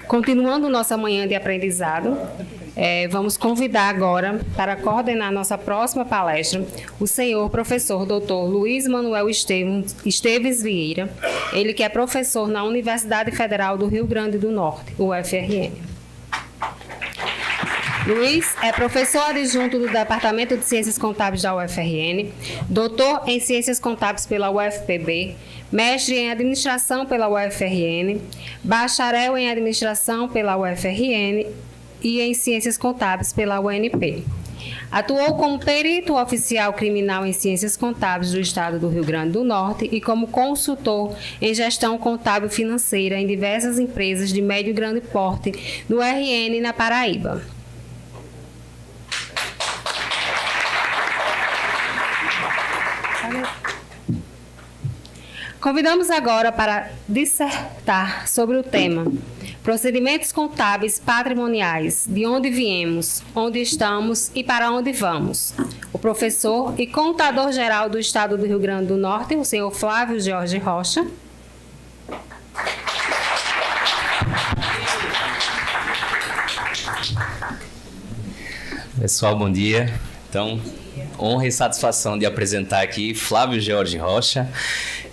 Continuando nossa manhã de aprendizado, vamos convidar agora para coordenar nossa próxima palestra o senhor professor Dr. Luiz Manuel Esteves Vieira, ele que é professor na Universidade Federal do Rio Grande do Norte, UFRN. Luiz é professor adjunto do Departamento de Ciências Contábeis da UFRN, doutor em Ciências Contábeis pela UFPB, mestre em Administração pela UFRN, bacharel em Administração pela UFRN e em Ciências Contábeis pela UNP. Atuou como perito oficial criminal em Ciências Contábeis do Estado do Rio Grande do Norte e como consultor em Gestão Contábil Financeira em diversas empresas de médio e grande porte no RN na Paraíba. Convidamos agora para dissertar sobre o tema Procedimentos Contábeis Patrimoniais, de onde viemos, onde estamos e para onde vamos. O professor e contador-geral do Estado do Rio Grande do Norte, o senhor Flávio Jorge Rocha. Pessoal, bom dia. Então, honra e satisfação de apresentar aqui Flávio Jorge Rocha,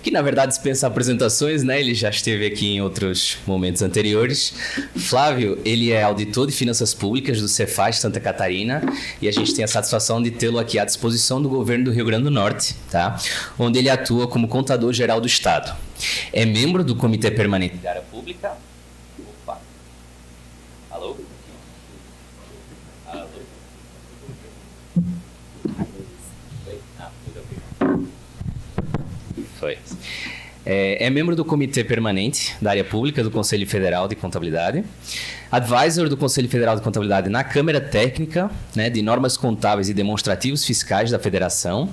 que na verdade dispensa apresentações, né? Ele já esteve aqui em outros momentos anteriores. Flávio, ele é auditor de finanças públicas do Cefaz Santa Catarina e a gente tem a satisfação de tê-lo aqui à disposição do governo do Rio Grande do Norte, tá? Onde ele atua como contador-geral do Estado. É membro do Comitê Permanente de Área Pública. Opa! Alô? Alô? Foi. É membro do Comitê Permanente da Área Pública do Conselho Federal de Contabilidade, advisor do Conselho Federal de Contabilidade na Câmara Técnica, né, de Normas Contábeis e Demonstrativos Fiscais da Federação,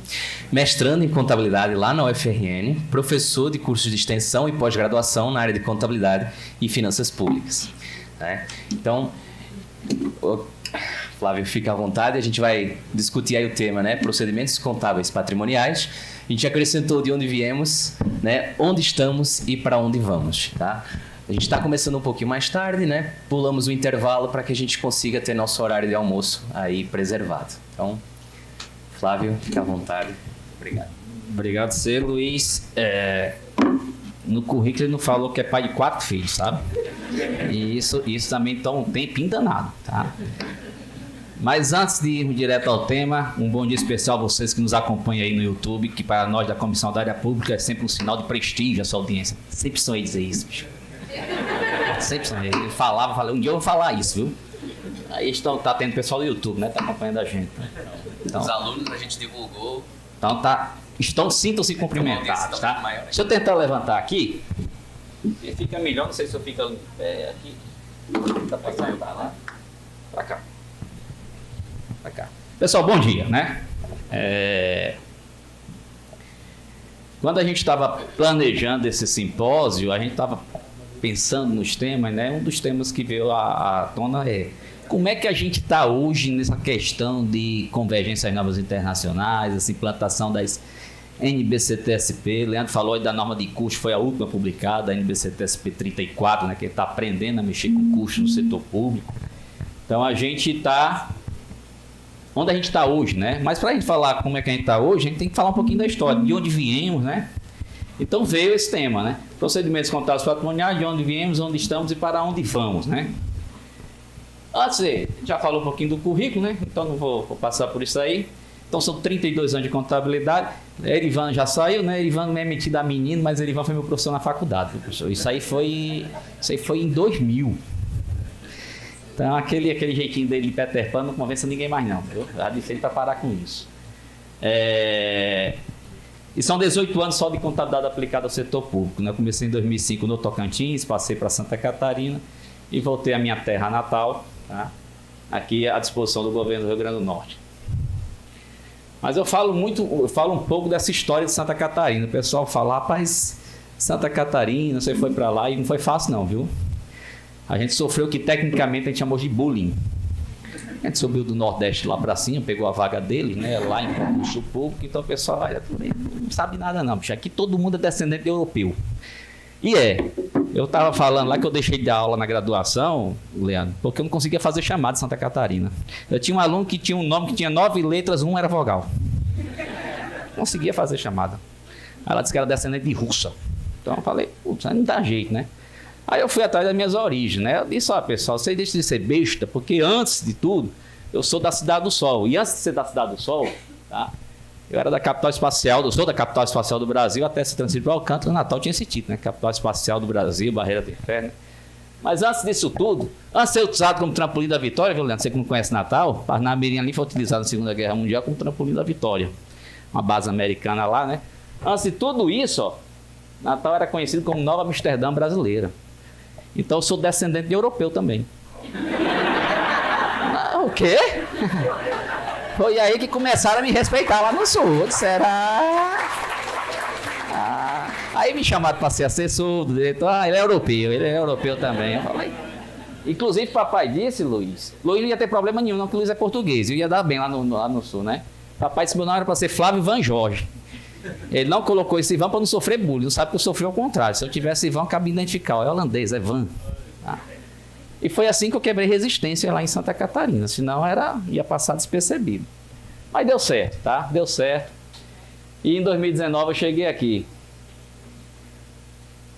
mestrando em Contabilidade lá na UFRN, professor de cursos de extensão e pós-graduação na área de Contabilidade e Finanças Públicas. Né? Então, Flávio, fica à vontade, a gente vai discutir aí o tema, né? Procedimentos contábeis patrimoniais. A gente acrescentou de onde viemos, né? Onde estamos e para onde vamos, tá? A gente está começando um pouquinho mais tarde, né? Pulamos o intervalo para que a gente consiga ter nosso horário de almoço aí preservado. Então, Flávio, fica à vontade. Obrigado. Obrigado, você, Luiz. No currículo ele não falou que é pai de 4 filhos, sabe? E isso também toma um tempinho danado, tá? Mas antes de irmos direto ao tema, um bom dia especial a vocês que nos acompanham aí no YouTube, que para nós da Comissão da Área Pública é sempre um sinal de prestígio a sua audiência. Sempre sonhei dizer isso, bicho. Sempre sonhei. Ele falava, um dia eu vou falar isso, viu? Aí tá tendo pessoal do YouTube, né? Tá acompanhando a gente. Então, os alunos a gente divulgou. Então sintam-se cumprimentados, tá? Deixa eu tentar levantar aqui. Ele fica melhor, não sei se eu fico em pé aqui. Tá passando pra lá. Pra cá. Pra cá. Pessoal, bom dia, né? Quando a gente estava planejando esse simpósio, a gente estava pensando nos temas, né? Um dos temas que veio à tona é como é que a gente está hoje nessa questão de convergências novas internacionais, essa implantação das NBC-TSP. Leandro falou aí da norma de custo, foi a última publicada, a NBC-TSP 34, né? Que está aprendendo a mexer com custos no setor público. Então a gente está onde a gente está hoje, né? Mas para a gente falar como é que a gente está hoje, a gente tem que falar um pouquinho da história, de onde viemos, né? Então veio esse tema, né? Procedimentos contábeis patrimoniais, de onde viemos, onde estamos e para onde vamos, né? Antes, já falou um pouquinho do currículo, né? Então não vou passar por isso aí. Então são 32 anos de contabilidade. Erivan já saiu, né? Erivan não é metido a menino, mas Erivan foi meu professor na faculdade, viu, professor? Isso aí foi em 2000. Então, aquele jeitinho dele de Peter Pan não convence ninguém mais não, viu? Já disse ele para parar com isso. E são 18 anos só de contabilidade aplicada ao setor público, né? Eu comecei em 2005 no Tocantins, passei para Santa Catarina e voltei à minha terra natal, tá? Aqui à disposição do governo do Rio Grande do Norte. Mas eu falo um pouco dessa história de Santa Catarina. O pessoal fala, rapaz, Santa Catarina, você foi para lá e não foi fácil não, viu? A gente sofreu o que tecnicamente a gente chamou de bullying. A gente subiu do Nordeste lá para cima, pegou a vaga dele, né, lá em concurso público. Então o pessoal não sabe nada não, bicho. Aqui todo mundo é descendente de europeu. Eu estava falando lá que eu deixei de dar aula na graduação, Leandro, porque eu não conseguia fazer chamada em Santa Catarina. Eu tinha um aluno que tinha um nome que tinha 9 letras, 1 era vogal. Não conseguia fazer chamada. Aí ela disse que era descendente de russa. Então eu falei, putz, não dá jeito, né? Aí eu fui atrás das minhas origens, né? Eu disse, ó, pessoal, vocês deixem de ser besta, porque antes de tudo, eu sou da Cidade do Sol. E antes de ser da Cidade do Sol, tá? Eu era da capital espacial, eu sou da capital espacial do Brasil, até se transferir para o Alcântara, Natal tinha esse título, né? Capital espacial do Brasil, Barreira do Inferno. Mas antes disso tudo, antes de ser utilizado como trampolim da vitória, viu, Leandro? Você que não conhece Natal, Parnamirim ali foi utilizado na Segunda Guerra Mundial como trampolim da vitória. Uma base americana lá, né? Antes de tudo isso, ó, Natal era conhecido como Nova Amsterdã brasileira. Então eu sou descendente de europeu também. O quê? Foi aí que começaram a me respeitar lá no sul. Disseram, aí me chamaram para ser assessor do diretor. Ele é europeu também. Eu falei. Inclusive, papai disse, Luiz não ia ter problema nenhum, não, que o Luiz é português. Eu ia dar bem lá no sul, né? Papai disse que meu nome era para ser Flávio Van Jorge. Ele não colocou esse Ivan para não sofrer bullying. Não sabe que eu sofri ao contrário. Se eu tivesse Ivan, cabe identificar. É holandês, é Van. Tá? E foi assim que eu quebrei resistência lá em Santa Catarina. Senão ia passar despercebido. Mas deu certo, tá? Deu certo. E em 2019 eu cheguei aqui.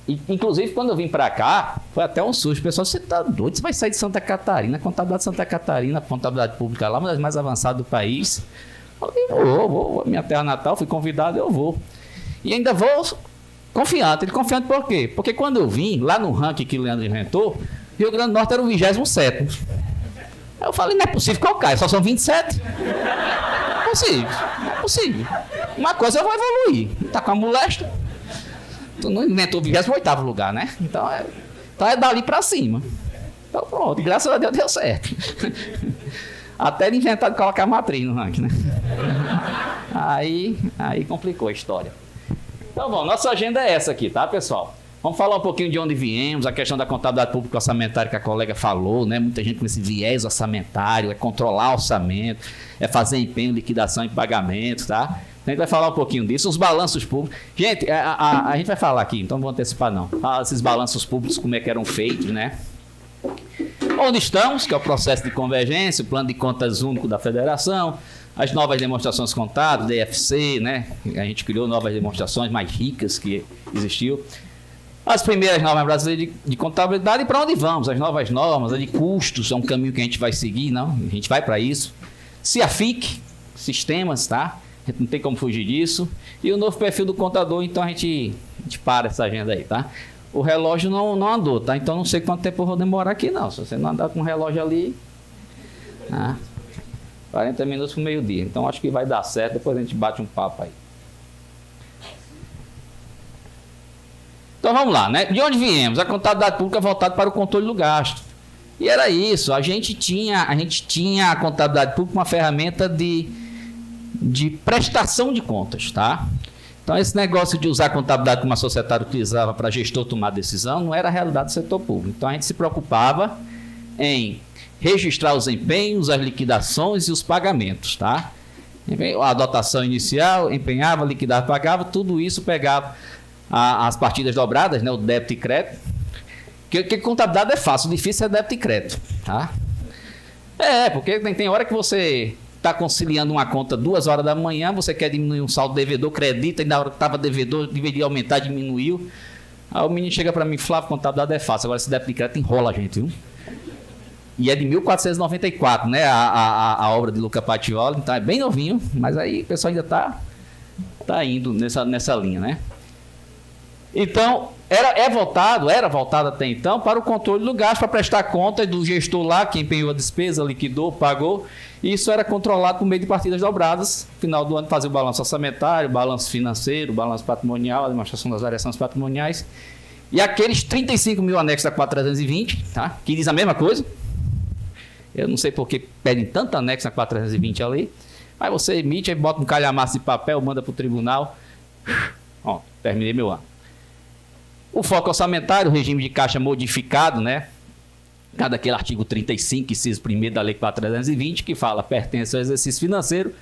E, inclusive, quando eu vim para cá, foi até um susto. O pessoal, você tá doido? Você vai sair de Santa Catarina, contabilidade de Santa Catarina, contabilidade pública lá, uma das mais avançadas do país. Eu falei, vou, minha terra natal, fui convidado, eu vou. E ainda vou confiante. Ele confiante por quê? Porque quando eu vim, lá no ranking que o Leandro inventou, Rio Grande do Norte era o 27º. Aí eu falei, não é possível que eu caia, só são 27. Não é possível. Uma coisa eu vou evoluir. Tá com a moléstia. Tu não inventou o 28º lugar, né? Então é dali pra cima. Então pronto, graças a Deus deu certo. Até ele inventar de colocar matriz no ranking, né? Aí complicou a história. Então, bom, nossa agenda é essa aqui, tá, pessoal? Vamos falar um pouquinho de onde viemos, a questão da contabilidade pública orçamentária que a colega falou, né? Muita gente com esse viés orçamentário, é controlar orçamento, é fazer empenho, liquidação e pagamento, tá? A gente vai falar um pouquinho disso, os balanços públicos. Gente, a gente vai falar aqui, então não vou antecipar não. Fala esses balanços públicos, como é que eram feitos, né? Onde estamos, que é o processo de convergência, o plano de contas único da federação, as novas demonstrações contábeis, DFC, né? A gente criou novas demonstrações mais ricas que existiu. As primeiras normas brasileiras de contabilidade e para onde vamos, as novas normas, de custos, é um caminho que a gente vai seguir, não? A gente vai para isso. CIAFIC, sistemas, tá? A gente não tem como fugir disso. E o novo perfil do contador, então a gente para essa agenda aí, tá? O relógio não andou, tá? Então não sei quanto tempo eu vou demorar aqui, não. Se você não andar com o relógio ali, 40 minutos para o meio-dia. Então acho que vai dar certo, depois a gente bate um papo aí. Então vamos lá, né? De onde viemos? A contabilidade pública voltada para o controle do gasto. E era isso, a gente tinha a contabilidade pública uma ferramenta de prestação de contas, tá? Então esse negócio de usar a contabilidade como a societária utilizava para gestor tomar decisão não era a realidade do setor público. Então a gente se preocupava em registrar os empenhos, as liquidações e os pagamentos, tá? A dotação inicial, empenhava, liquidava, pagava, tudo isso pegava as partidas dobradas, né, o débito e crédito. Porque contabilidade é fácil, o difícil é débito e crédito, tá? Porque tem hora que você está conciliando uma conta 2 horas da manhã, você quer diminuir um saldo devedor, credita, e na hora que estava devedor, deveria aumentar, diminuiu. Aí o menino chega para mim, Flávio, contabilidade é fácil, agora esse débito e crédito enrola a gente, viu? E é de 1494, né, a obra de Luca Pacioli, então é bem novinho, mas aí o pessoal ainda tá indo nessa linha, né? Então, era voltado até então para o controle do gasto, para prestar conta do gestor lá, que empenhou a despesa, liquidou, pagou. E isso era controlado por meio de partidas dobradas. No final do ano, fazer o balanço orçamentário, o balanço financeiro, o balanço patrimonial, a demonstração das variações patrimoniais. E aqueles 35 mil anexos da 4320, tá? Que diz a mesma coisa. Eu não sei por que pedem tanto anexo na 4320 ali. Aí você emite, aí bota um calhamaço de papel, manda para o tribunal. Ó, terminei meu ano. O foco orçamentário, o regime de caixa modificado, né? Cada aquele artigo 35, inciso 1º da Lei 4.320, que fala pertence ao exercício financeiro,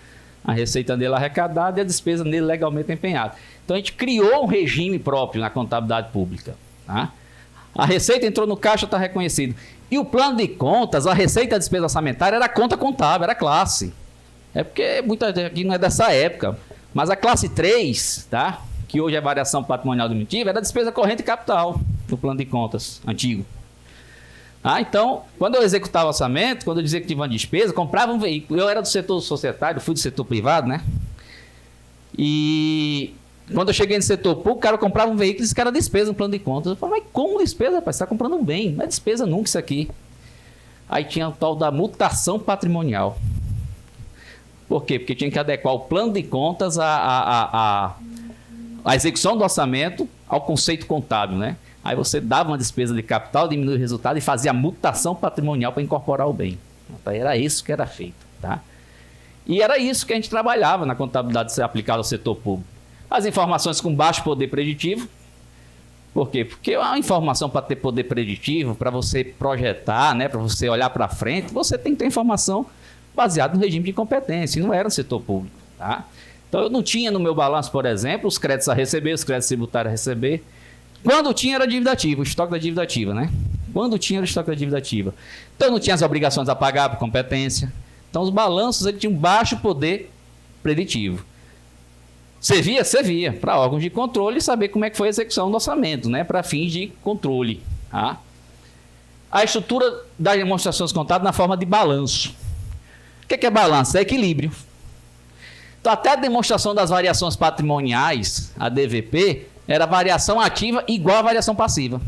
a receita dele arrecadada e a despesa nele legalmente empenhada. Então a gente criou um regime próprio na contabilidade pública, tá? A receita entrou no caixa, está reconhecido. E o plano de contas, a receita da despesa orçamentária era conta contábil, era classe. É porque muita gente aqui não é dessa época. Mas a classe 3, tá? Que hoje é variação patrimonial diminutiva, era despesa corrente e capital no plano de contas antigo. Então, quando eu executava o orçamento, quando eu dizia que tinha uma despesa, comprava um veículo. Eu era do setor societário, fui do setor privado, né? E quando eu cheguei no setor público, o cara comprava um veículo e disse que era despesa no plano de contas. Eu falei, mas como despesa, rapaz? Você está comprando um bem, não é despesa nunca isso aqui. Aí tinha o tal da mutação patrimonial. Por quê? Porque tinha que adequar o plano de contas à execução do orçamento ao conceito contábil, né? Aí você dava uma despesa de capital, diminuía o resultado e fazia a mutação patrimonial para incorporar o bem. Então, era isso que era feito, tá? E era isso que a gente trabalhava na contabilidade aplicada ao setor público. As informações com baixo poder preditivo. Por quê? Porque a informação para ter poder preditivo, para você projetar, né, para você olhar para frente, você tem que ter informação baseada no regime de competência, e não era no setor público, tá? Então, eu não tinha no meu balanço, por exemplo, os créditos a receber, os créditos tributários a receber. Quando tinha, era dívida ativa, o estoque da dívida ativa, né? Quando tinha, era o estoque da dívida ativa. Então, eu não tinha as obrigações a pagar por competência. Então, os balanços, ele tinha um baixo poder preditivo. Servia para órgãos de controle saber como é que foi a execução do orçamento, né? Para fins de controle, tá? A estrutura das demonstrações contábeis na forma de balanço. O que é balanço? É equilíbrio. Então, até a demonstração das variações patrimoniais, a DVP, era variação ativa igual a variação passiva.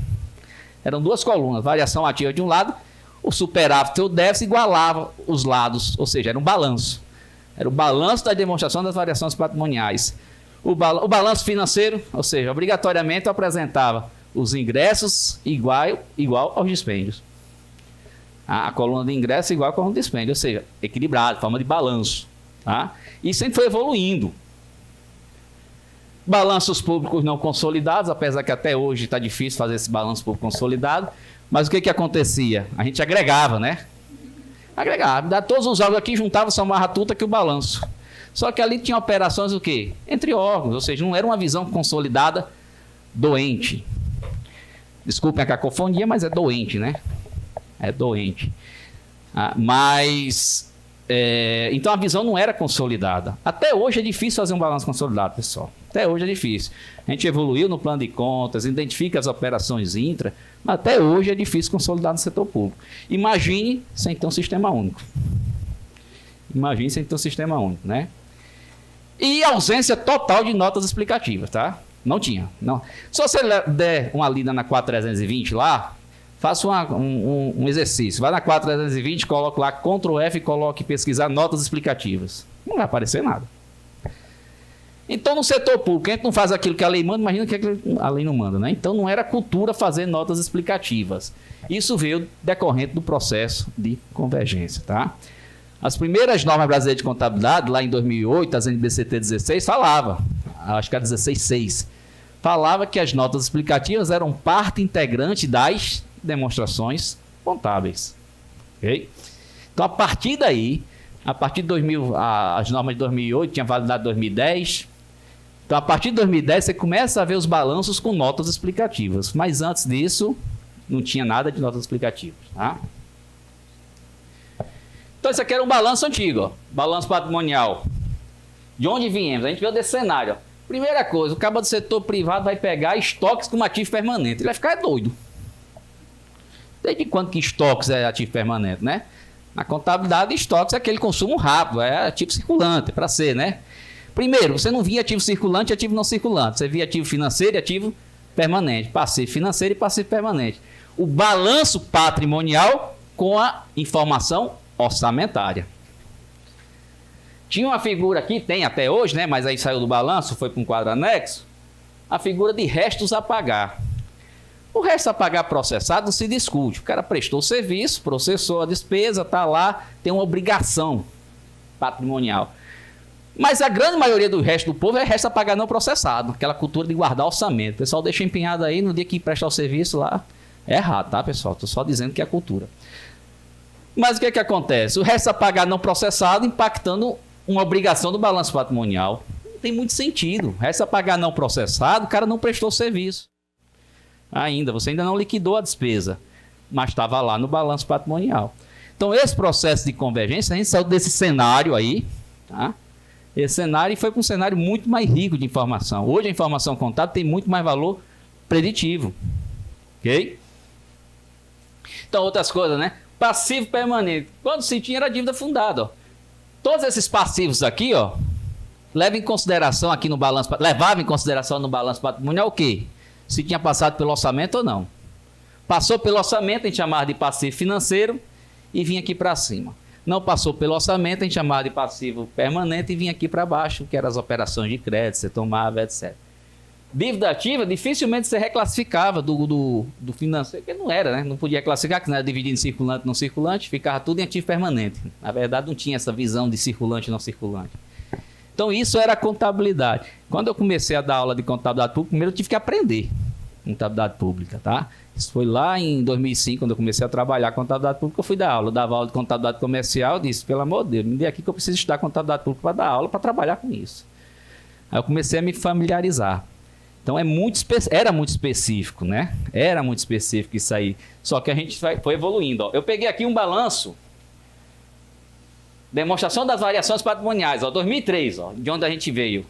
Eram duas colunas, variação ativa de um lado, o superávit e o déficit igualava os lados, ou seja, era um balanço. Era o balanço da demonstração das variações patrimoniais. O balanço financeiro, ou seja, obrigatoriamente apresentava os ingressos igual aos dispêndios. A coluna de ingresso igual a coluna de dispêndio, ou seja, equilibrado, forma de balanço. Tá? E sempre foi evoluindo. Balanços públicos não consolidados, apesar que até hoje está difícil fazer esse balanço público consolidado. Mas o que acontecia? A gente agregava, né? Agregava. Todos os órgãos aqui juntavam, somava tudo aqui o balanço. Só que ali tinha operações o quê? Entre órgãos, ou seja, não era uma visão consolidada doente. Desculpem a cacofonia, mas é doente, né? É doente. Então a visão não era consolidada. Até hoje é difícil fazer um balanço consolidado, pessoal. Até hoje é difícil. A gente evoluiu no plano de contas, identifica as operações intra, mas até hoje é difícil consolidar no setor público. Imagine sem ter um sistema único. Imagine sem ter um sistema único, né? E ausência total de notas explicativas, tá? Não tinha. Não. Se você der uma lida na 4320 lá, faça um exercício. Vai na 4320, coloque lá Ctrl F e coloque pesquisar notas explicativas. Não vai aparecer nada. Então, no setor público, a gente não faz aquilo que a lei manda, imagina que a lei não manda, né? Então, não era cultura fazer notas explicativas. Isso veio decorrente do processo de convergência, tá? As primeiras normas brasileiras de contabilidade, lá em 2008, as NBCT 16, falava, acho que era 16.6, falava que as notas explicativas eram parte integrante das demonstrações contábeis. Okay? Então, a partir daí, a partir de 2000, as normas de 2008 tinham validade em 2010. Então, a partir de 2010, você começa a ver os balanços com notas explicativas. Mas antes disso, não tinha nada de notas explicativas. Tá? Então, isso aqui era um balanço antigo. Ó. Balanço patrimonial. De onde viemos? A gente veio desse cenário. Ó. Primeira coisa, o cabo do setor privado vai pegar estoques como ativo permanente. Ele vai ficar doido. Desde quando que estoques é ativo permanente, né? Na contabilidade, estoques é aquele consumo rápido, é ativo circulante, para ser, né? Primeiro, você não via ativo circulante e ativo não circulante. Você via ativo financeiro e ativo permanente. Passivo financeiro e passivo permanente. O balanço patrimonial com a informação orçamentária. Tinha uma figura aqui, tem até hoje, né? Mas aí saiu do balanço, foi para um quadro anexo. A figura de restos a pagar. O resto a pagar processado não se discute. O cara prestou o serviço, processou a despesa, está lá, tem uma obrigação patrimonial. Mas a grande maioria do resto do povo é resto a pagar não processado. Aquela cultura de guardar orçamento. O pessoal deixa empenhado aí, no dia que prestar o serviço lá, é errado, tá, pessoal? Estou só dizendo que é cultura. Mas o que acontece? O resto a pagar não processado impactando uma obrigação do balanço patrimonial. Não tem muito sentido. O resto a pagar não processado, o cara não prestou o serviço. Você ainda não liquidou a despesa, mas estava lá no balanço patrimonial. Então, esse processo de convergência, a gente saiu desse cenário aí, tá? Esse cenário foi para um cenário muito mais rico de informação. Hoje a informação contábil tem muito mais valor preditivo. Ok? Então, outras coisas, né? Passivo permanente. Quando se tinha, era dívida fundada. Ó. Todos esses passivos aqui, ó, levava em consideração no balanço patrimonial o quê? Se tinha passado pelo orçamento ou não. Passou pelo orçamento, a gente chamava de passivo financeiro e vinha aqui para cima. Não passou pelo orçamento, a gente chamava de passivo permanente e vinha aqui para baixo, que eram as operações de crédito, você tomava, etc. Dívida ativa dificilmente você reclassificava do financeiro, porque não era, né? Não podia classificar, porque não era dividido em circulante e não circulante, ficava tudo em ativo permanente. Na verdade, não tinha essa visão de circulante e não circulante. Então, isso era a contabilidade. Quando eu comecei a dar aula de contabilidade pública, primeiro eu tive que aprender contabilidade pública, tá? Isso foi lá em 2005, quando eu comecei a trabalhar contabilidade pública, eu fui dar aula. Eu dava aula de contabilidade comercial, disse, pelo amor de Deus, me dê aqui que eu preciso estudar contabilidade pública para dar aula, para trabalhar com isso. Aí eu comecei a me familiarizar. Então, era muito específico, né? Era muito específico isso aí. Só que a gente foi evoluindo. Ó. Eu peguei aqui um balanço, demonstração das variações patrimoniais, ó, 2003, ó, de onde a gente veio.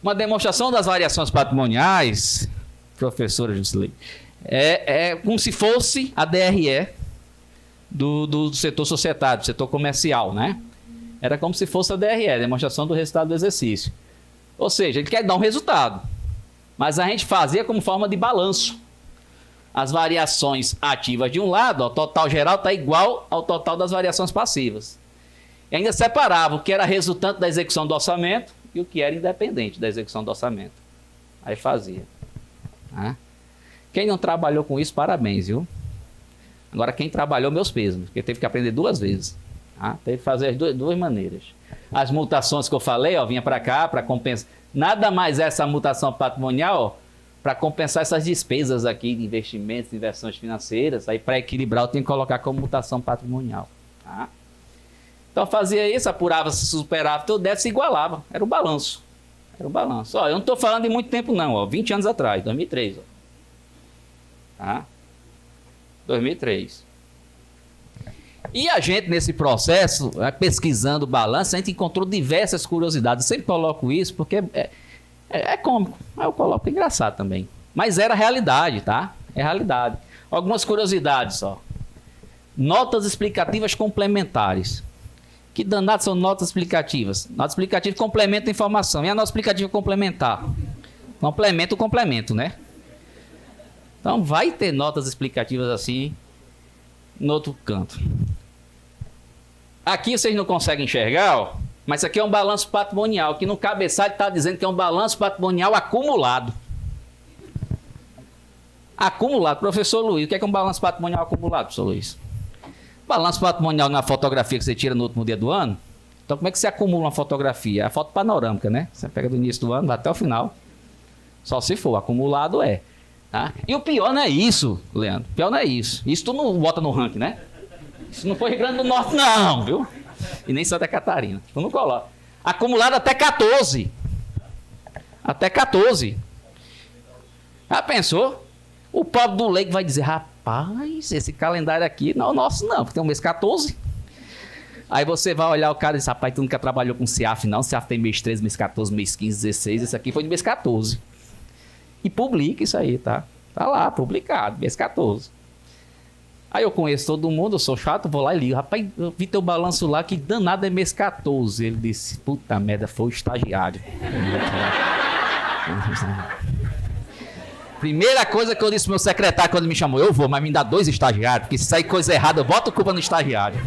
Uma demonstração das variações patrimoniais, professora Juscelino, é como se fosse a DRE do setor societário, do setor comercial, né? Era como se fosse a DRE, demonstração do resultado do exercício. Ou seja, ele quer dar um resultado, mas a gente fazia como forma de balanço. As variações ativas de um lado, ó, o total geral está igual ao total das variações passivas. E ainda separava o que era resultante da execução do orçamento e o que era independente da execução do orçamento. Aí fazia. Tá? Quem não trabalhou com isso, parabéns, viu? Agora, quem trabalhou, meus pêsames, porque teve que aprender 2 vezes. Tá? Teve que fazer as duas maneiras. As mutações que eu falei, ó, vinha para cá para compensar. Nada mais é essa mutação patrimonial para compensar essas despesas aqui de investimentos, de inversões financeiras. Aí, para equilibrar, eu tenho que colocar como mutação patrimonial. Tá? Então, fazia isso, apurava, se superava, todo déficit se igualava. Era o balanço. Era o balanço. Ó, eu não estou falando de muito tempo, não. Ó, 20 anos atrás, 2003. Ó. Tá? 2003. E a gente, nesse processo, pesquisando o balanço, a gente encontrou diversas curiosidades. Eu sempre coloco isso porque é cômico. Mas eu coloco engraçado também. Mas era realidade, tá? É realidade. Algumas curiosidades, ó. Notas explicativas complementares. Que danadas são notas explicativas? Nota explicativa complementa a informação. E a nota explicativa complementar? Complementa o complemento, né? Então, vai ter notas explicativas assim no outro canto. Aqui vocês não conseguem enxergar, ó, mas isso aqui é um balanço patrimonial, que no cabeçalho está dizendo que é um balanço patrimonial acumulado. Acumulado. Professor Luiz, o que é um balanço patrimonial acumulado, professor Luiz? Balanço patrimonial na fotografia que você tira no último dia do ano. Então, como é que você acumula uma fotografia? A foto panorâmica, né? Você pega do início do ano, vai até o final. Só se for. Acumulado é. Tá? E o pior não é isso, Leandro. O pior não é isso. Isso tu não bota no ranking, né? Isso não foi Rio Grande do Norte, não, viu? E nem Santa Catarina. Tu não coloca. Acumulado até 14. Até 14. Já pensou? O pobre do leigo vai dizer, rapaz, esse calendário aqui não é o nosso, não, porque tem um mês 14. Aí você vai olhar o cara e diz, rapaz, tu nunca trabalhou com CIAF, não. CIAF tem mês 13, mês 14, mês 15, 16. Esse aqui foi de mês 14. E publica isso aí, tá? Tá lá, publicado, mês 14. Aí eu conheço todo mundo, eu sou chato, vou lá e ligo. Rapaz, eu vi teu balanço lá, que danado é mês 14. Ele disse, puta merda, foi o estagiário. Primeira coisa que eu disse pro meu secretário quando me chamou, eu vou, mas me dá 2 estagiários, porque se sair coisa errada, eu boto culpa no estagiário.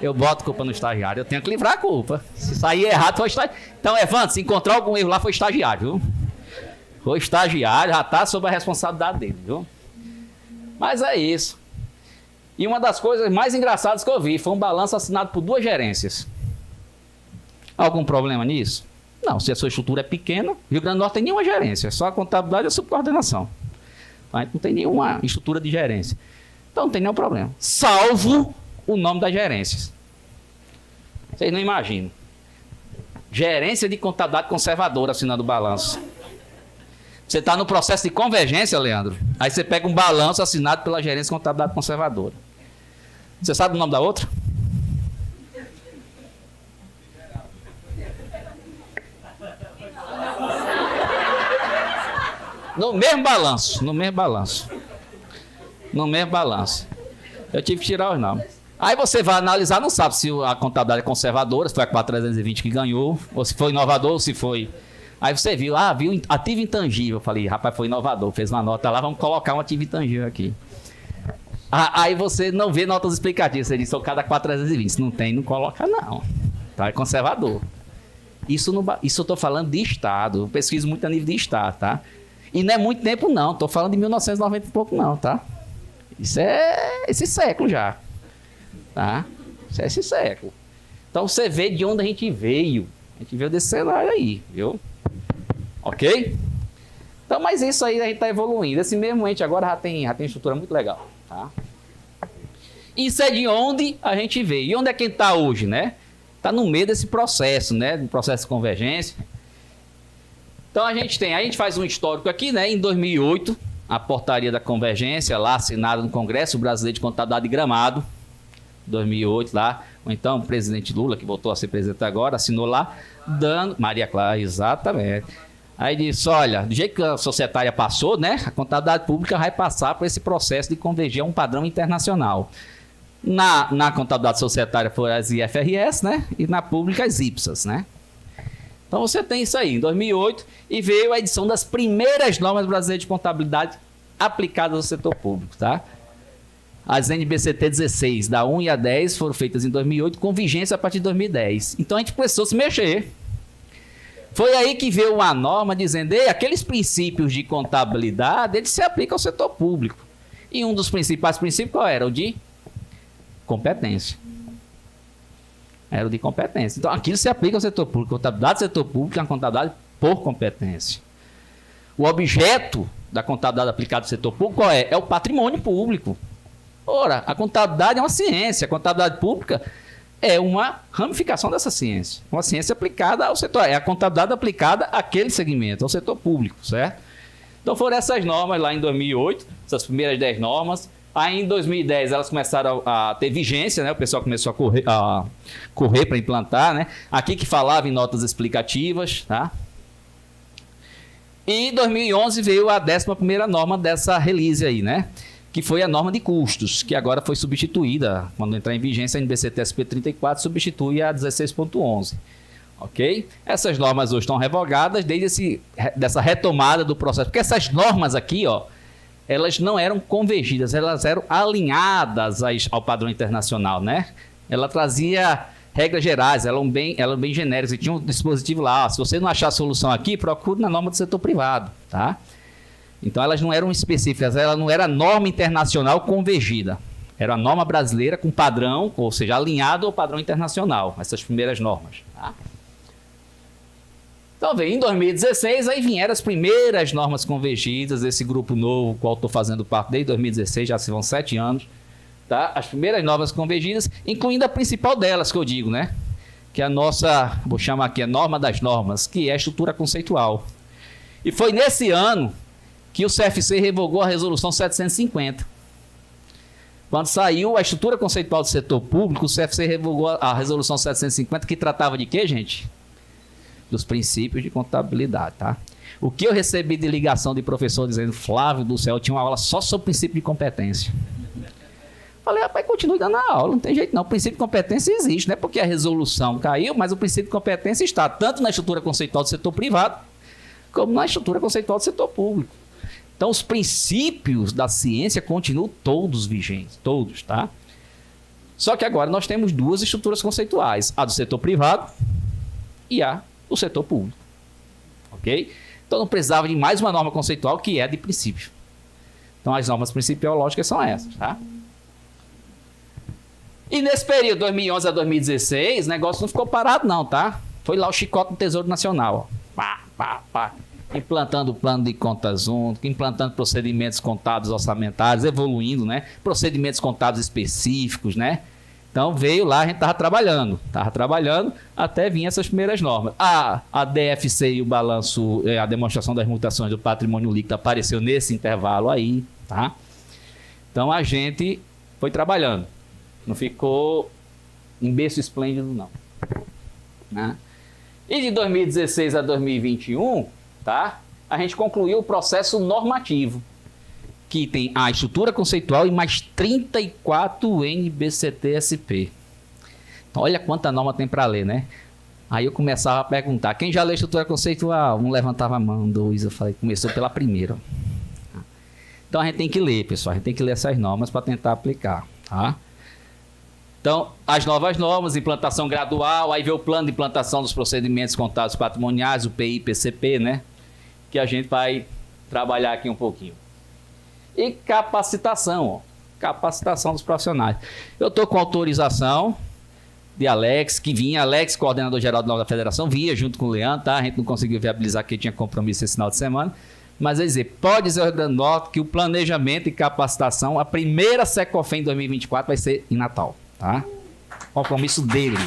Eu boto culpa no estagiário, eu tenho que livrar a culpa. Se sair errado, foi o estagiário. Então, Evandro, se encontrar algum erro lá, foi estagiário, viu? Foi estagiário, já tá sob a responsabilidade dele, viu? Mas é isso. E uma das coisas mais engraçadas que eu vi foi um balanço assinado por 2 gerências. Algum problema nisso? Não, se a sua estrutura é pequena, Rio Grande do Norte tem nenhuma gerência, só a contabilidade e a subcoordenação. A gente não tem nenhuma estrutura de gerência. Então não tem nenhum problema. Salvo o nome das gerências. Vocês não imaginam. Gerência de contabilidade conservadora assinando o balanço. Você está no processo de convergência, Leandro. Aí você pega um balanço assinado pela Gerência de Contabilidade Conservadora. Você sabe o nome da outra? No mesmo balanço. Eu tive que tirar os nomes. Aí você vai analisar, não sabe se a contabilidade é conservadora, se foi a 4320 que ganhou, ou se foi inovador, ou se foi... Aí você viu ativo intangível. Eu falei, rapaz, foi inovador, fez uma nota lá, vamos colocar um ativo intangível aqui. Aí você não vê notas explicativas, você diz, sou cada 4320. Se não tem, não coloca não. Tá? É conservador. Isso eu tô falando de Estado, eu pesquiso muito a nível de Estado, tá? E não é muito tempo não, tô falando de 1990 e pouco não, tá? Isso é esse século já, tá? Isso é esse século. Então você vê de onde a gente veio desse cenário aí, viu? Ok? Então, mas isso aí a gente tá evoluindo. Esse mesmo ente agora já tem estrutura muito legal, tá? Isso é de onde a gente veio. E onde é que a gente tá hoje, né? Tá no meio desse processo, né? Do processo de convergência. Então a gente faz um histórico aqui, né? Em 2008, a portaria da convergência lá assinada no Congresso Brasileiro de Contabilidade de Gramado, 2008 lá, ou então o presidente Lula, que voltou a ser presidente agora, assinou lá, dando... Maria Clara, exatamente. Aí disse, olha, do jeito que a societária passou, né? A contabilidade pública vai passar por esse processo de convergir a um padrão internacional. Na contabilidade societária foram as IFRS, né? E na pública as IPSAS, né? Então você tem isso aí, em 2008, e veio a edição das primeiras normas brasileiras de contabilidade aplicadas ao setor público, tá? As NBCT 16, da 1 e a 10, foram feitas em 2008, com vigência a partir de 2010. Então a gente precisou se mexer. Foi aí que veio uma norma dizendo, aqueles princípios de contabilidade, eles se aplicam ao setor público. E um dos principais princípios qual era? O de competência. Era o de competência. Então, aquilo se aplica ao setor público. A contabilidade do setor público é uma contabilidade por competência. O objeto da contabilidade aplicada ao setor público qual é? É o patrimônio público. Ora, a contabilidade é uma ciência. A contabilidade pública é uma ramificação dessa ciência. Uma ciência aplicada ao setor. É a contabilidade aplicada àquele segmento, ao setor público, certo? Então, foram essas normas lá em 2008, essas primeiras 10 normas. Aí em 2010 elas começaram a ter vigência, né? O pessoal começou a correr para implantar, né? Aqui que falava em notas explicativas, tá? E em 2011 veio a 11ª norma dessa release aí, né? Que foi a norma de custos, que agora foi substituída, quando entrar em vigência a NBCT-SP 34 substitui a 16.11. Ok? Essas normas hoje estão revogadas desde dessa retomada do processo, porque essas normas aqui, ó, elas não eram convergidas, elas eram alinhadas ao padrão internacional, né? Ela trazia regras gerais, eram bem genéricas, e tinha um dispositivo lá, se você não achar a solução aqui, procure na norma do setor privado, tá? Então elas não eram específicas, ela não era norma internacional convergida, era a norma brasileira com padrão, ou seja, alinhado ao padrão internacional, essas primeiras normas, tá? Então, em 2016, aí vieram as primeiras normas convergidas, esse grupo novo, qual estou fazendo parte desde 2016, já se vão 7 anos, tá? As primeiras normas convergidas, incluindo a principal delas, que eu digo, né? Que é a nossa, vou chamar aqui a norma das normas, que é a estrutura conceitual. E foi nesse ano que o CFC revogou a resolução 750. Quando saiu a estrutura conceitual do setor público, o CFC revogou a resolução 750, que tratava de quê, gente? Dos princípios de contabilidade, tá? O que eu recebi de ligação de professor dizendo, Flávio do céu, tinha uma aula só sobre o princípio de competência. Falei, rapaz, continue dando a aula, não tem jeito não, o princípio de competência existe, não é porque a resolução caiu, mas o princípio de competência está tanto na estrutura conceitual do setor privado, como na estrutura conceitual do setor público. Então, os princípios da ciência continuam todos vigentes, todos, tá? Só que agora nós temos duas estruturas conceituais, a do setor privado e a do setor público, ok? Então não precisava de mais uma norma conceitual que é de princípio. Então as normas principiológicas são essas, tá? E nesse período, 2011 a 2016, o negócio não ficou parado não, tá? Foi lá o chicote do Tesouro Nacional, ó. Pá, pá, pá. Implantando o plano de contas único, implantando procedimentos contábeis orçamentários, evoluindo, né? Procedimentos contábeis específicos, né? Então veio lá, a gente estava trabalhando até vir essas primeiras normas. A DFC e o balanço, a demonstração das mutações do patrimônio líquido apareceu nesse intervalo aí, tá? Então a gente foi trabalhando, não ficou em berço esplêndido não, né? E de 2016 a 2021, tá? A gente concluiu o processo normativo, que tem a estrutura conceitual e mais 34 NBCT-SP. Então, olha quanta norma tem para ler, né? Aí eu começava a perguntar, quem já leu estrutura conceitual? Um levantava a mão, dois, eu falei, começou pela primeira. Então, a gente tem que ler, pessoal, a gente tem que ler essas normas para tentar aplicar, tá? Então, as novas normas, implantação gradual, aí vem o plano de implantação dos procedimentos contábeis patrimoniais, o PI-PCP, né? Que a gente vai trabalhar aqui um pouquinho. E capacitação, ó, capacitação dos profissionais. Eu estou com autorização de Alex, Alex, coordenador-geral da Federação, vinha junto com o Leandro, tá? A gente não conseguiu viabilizar porque tinha compromisso esse final de semana. Mas, dizer, pode dizer ao Rio Grande do Norte que o planejamento e capacitação, a primeira Secofem em 2024 vai ser em Natal, tá? Compromisso dele.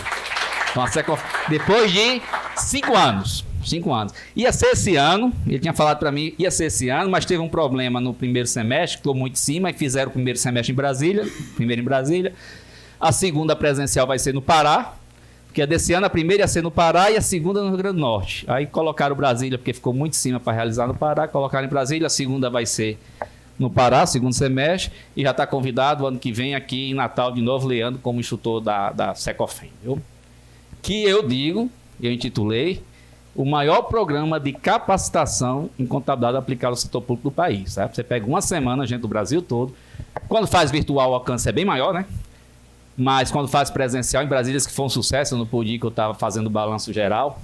Então, a Secofem, depois de 5 anos. 5 anos. Ia ser esse ano, ele tinha falado para mim, ia ser esse ano, mas teve um problema no primeiro semestre, ficou muito em cima, e fizeram o primeiro semestre em Brasília, primeiro em Brasília. A segunda presencial vai ser no Pará, porque desse ano a primeira ia ser no Pará e a segunda no Rio Grande do Norte. Aí colocaram Brasília, porque ficou muito em cima para realizar no Pará, colocaram em Brasília, a segunda vai ser no Pará, segundo semestre, e já está convidado o ano que vem aqui em Natal de novo, Leandro, como instrutor da Secofem, viu? Que eu digo, eu intitulei, o maior programa de capacitação em contabilidade aplicada ao setor público do país. Sabe? Você pega uma semana, gente do Brasil todo. Quando faz virtual, o alcance é bem maior, né? Mas quando faz presencial, em Brasília, que foi um sucesso, eu não pude ir, que eu estava fazendo o balanço geral.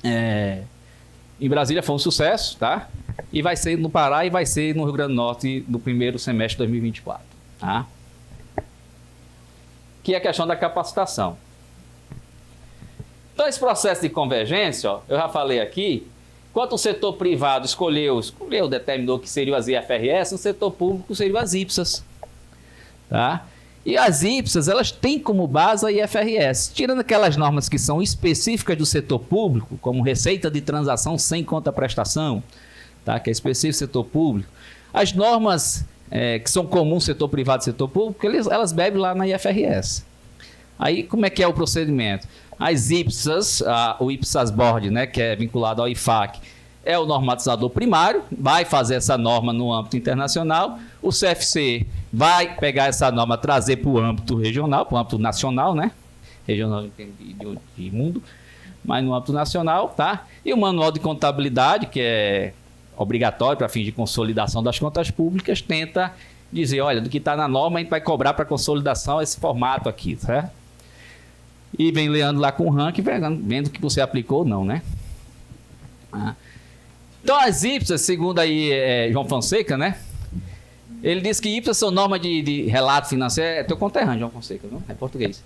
Em Brasília foi um sucesso, tá? E vai ser no Pará e vai ser no Rio Grande do Norte no primeiro semestre de 2024, tá? Que é a questão da capacitação. Então, esse processo de convergência, ó, eu já falei aqui, enquanto o setor privado determinou que seriam as IFRS, no setor público seriam as IPSAs. Tá? E as IPSAs, elas têm como base a IFRS, tirando aquelas normas que são específicas do setor público, como receita de transação sem contraprestação, tá? Que é específico do setor público. As normas que são comuns setor privado e setor público, elas bebem lá na IFRS. Aí, como é que é o procedimento? As IPSAs, o IPSAS Board, né, que é vinculado ao IFAC, é o normatizador primário, vai fazer essa norma no âmbito internacional. O CFC vai pegar essa norma, trazer para o âmbito regional, para o âmbito nacional, né? Regional de mundo, mas no âmbito nacional, tá? E o Manual de Contabilidade, que é obrigatório para fins de consolidação das contas públicas, tenta dizer, olha, do que está na norma, a gente vai cobrar para consolidação esse formato aqui, certo? E vem Leandro lá com o ranking, vendo que você aplicou ou não, né? Então, as IPSAs, segundo aí João Fonseca, né? Ele diz que IPSAs são normas de relato financeiro, é teu conterrâneo, João Fonseca, não? É português.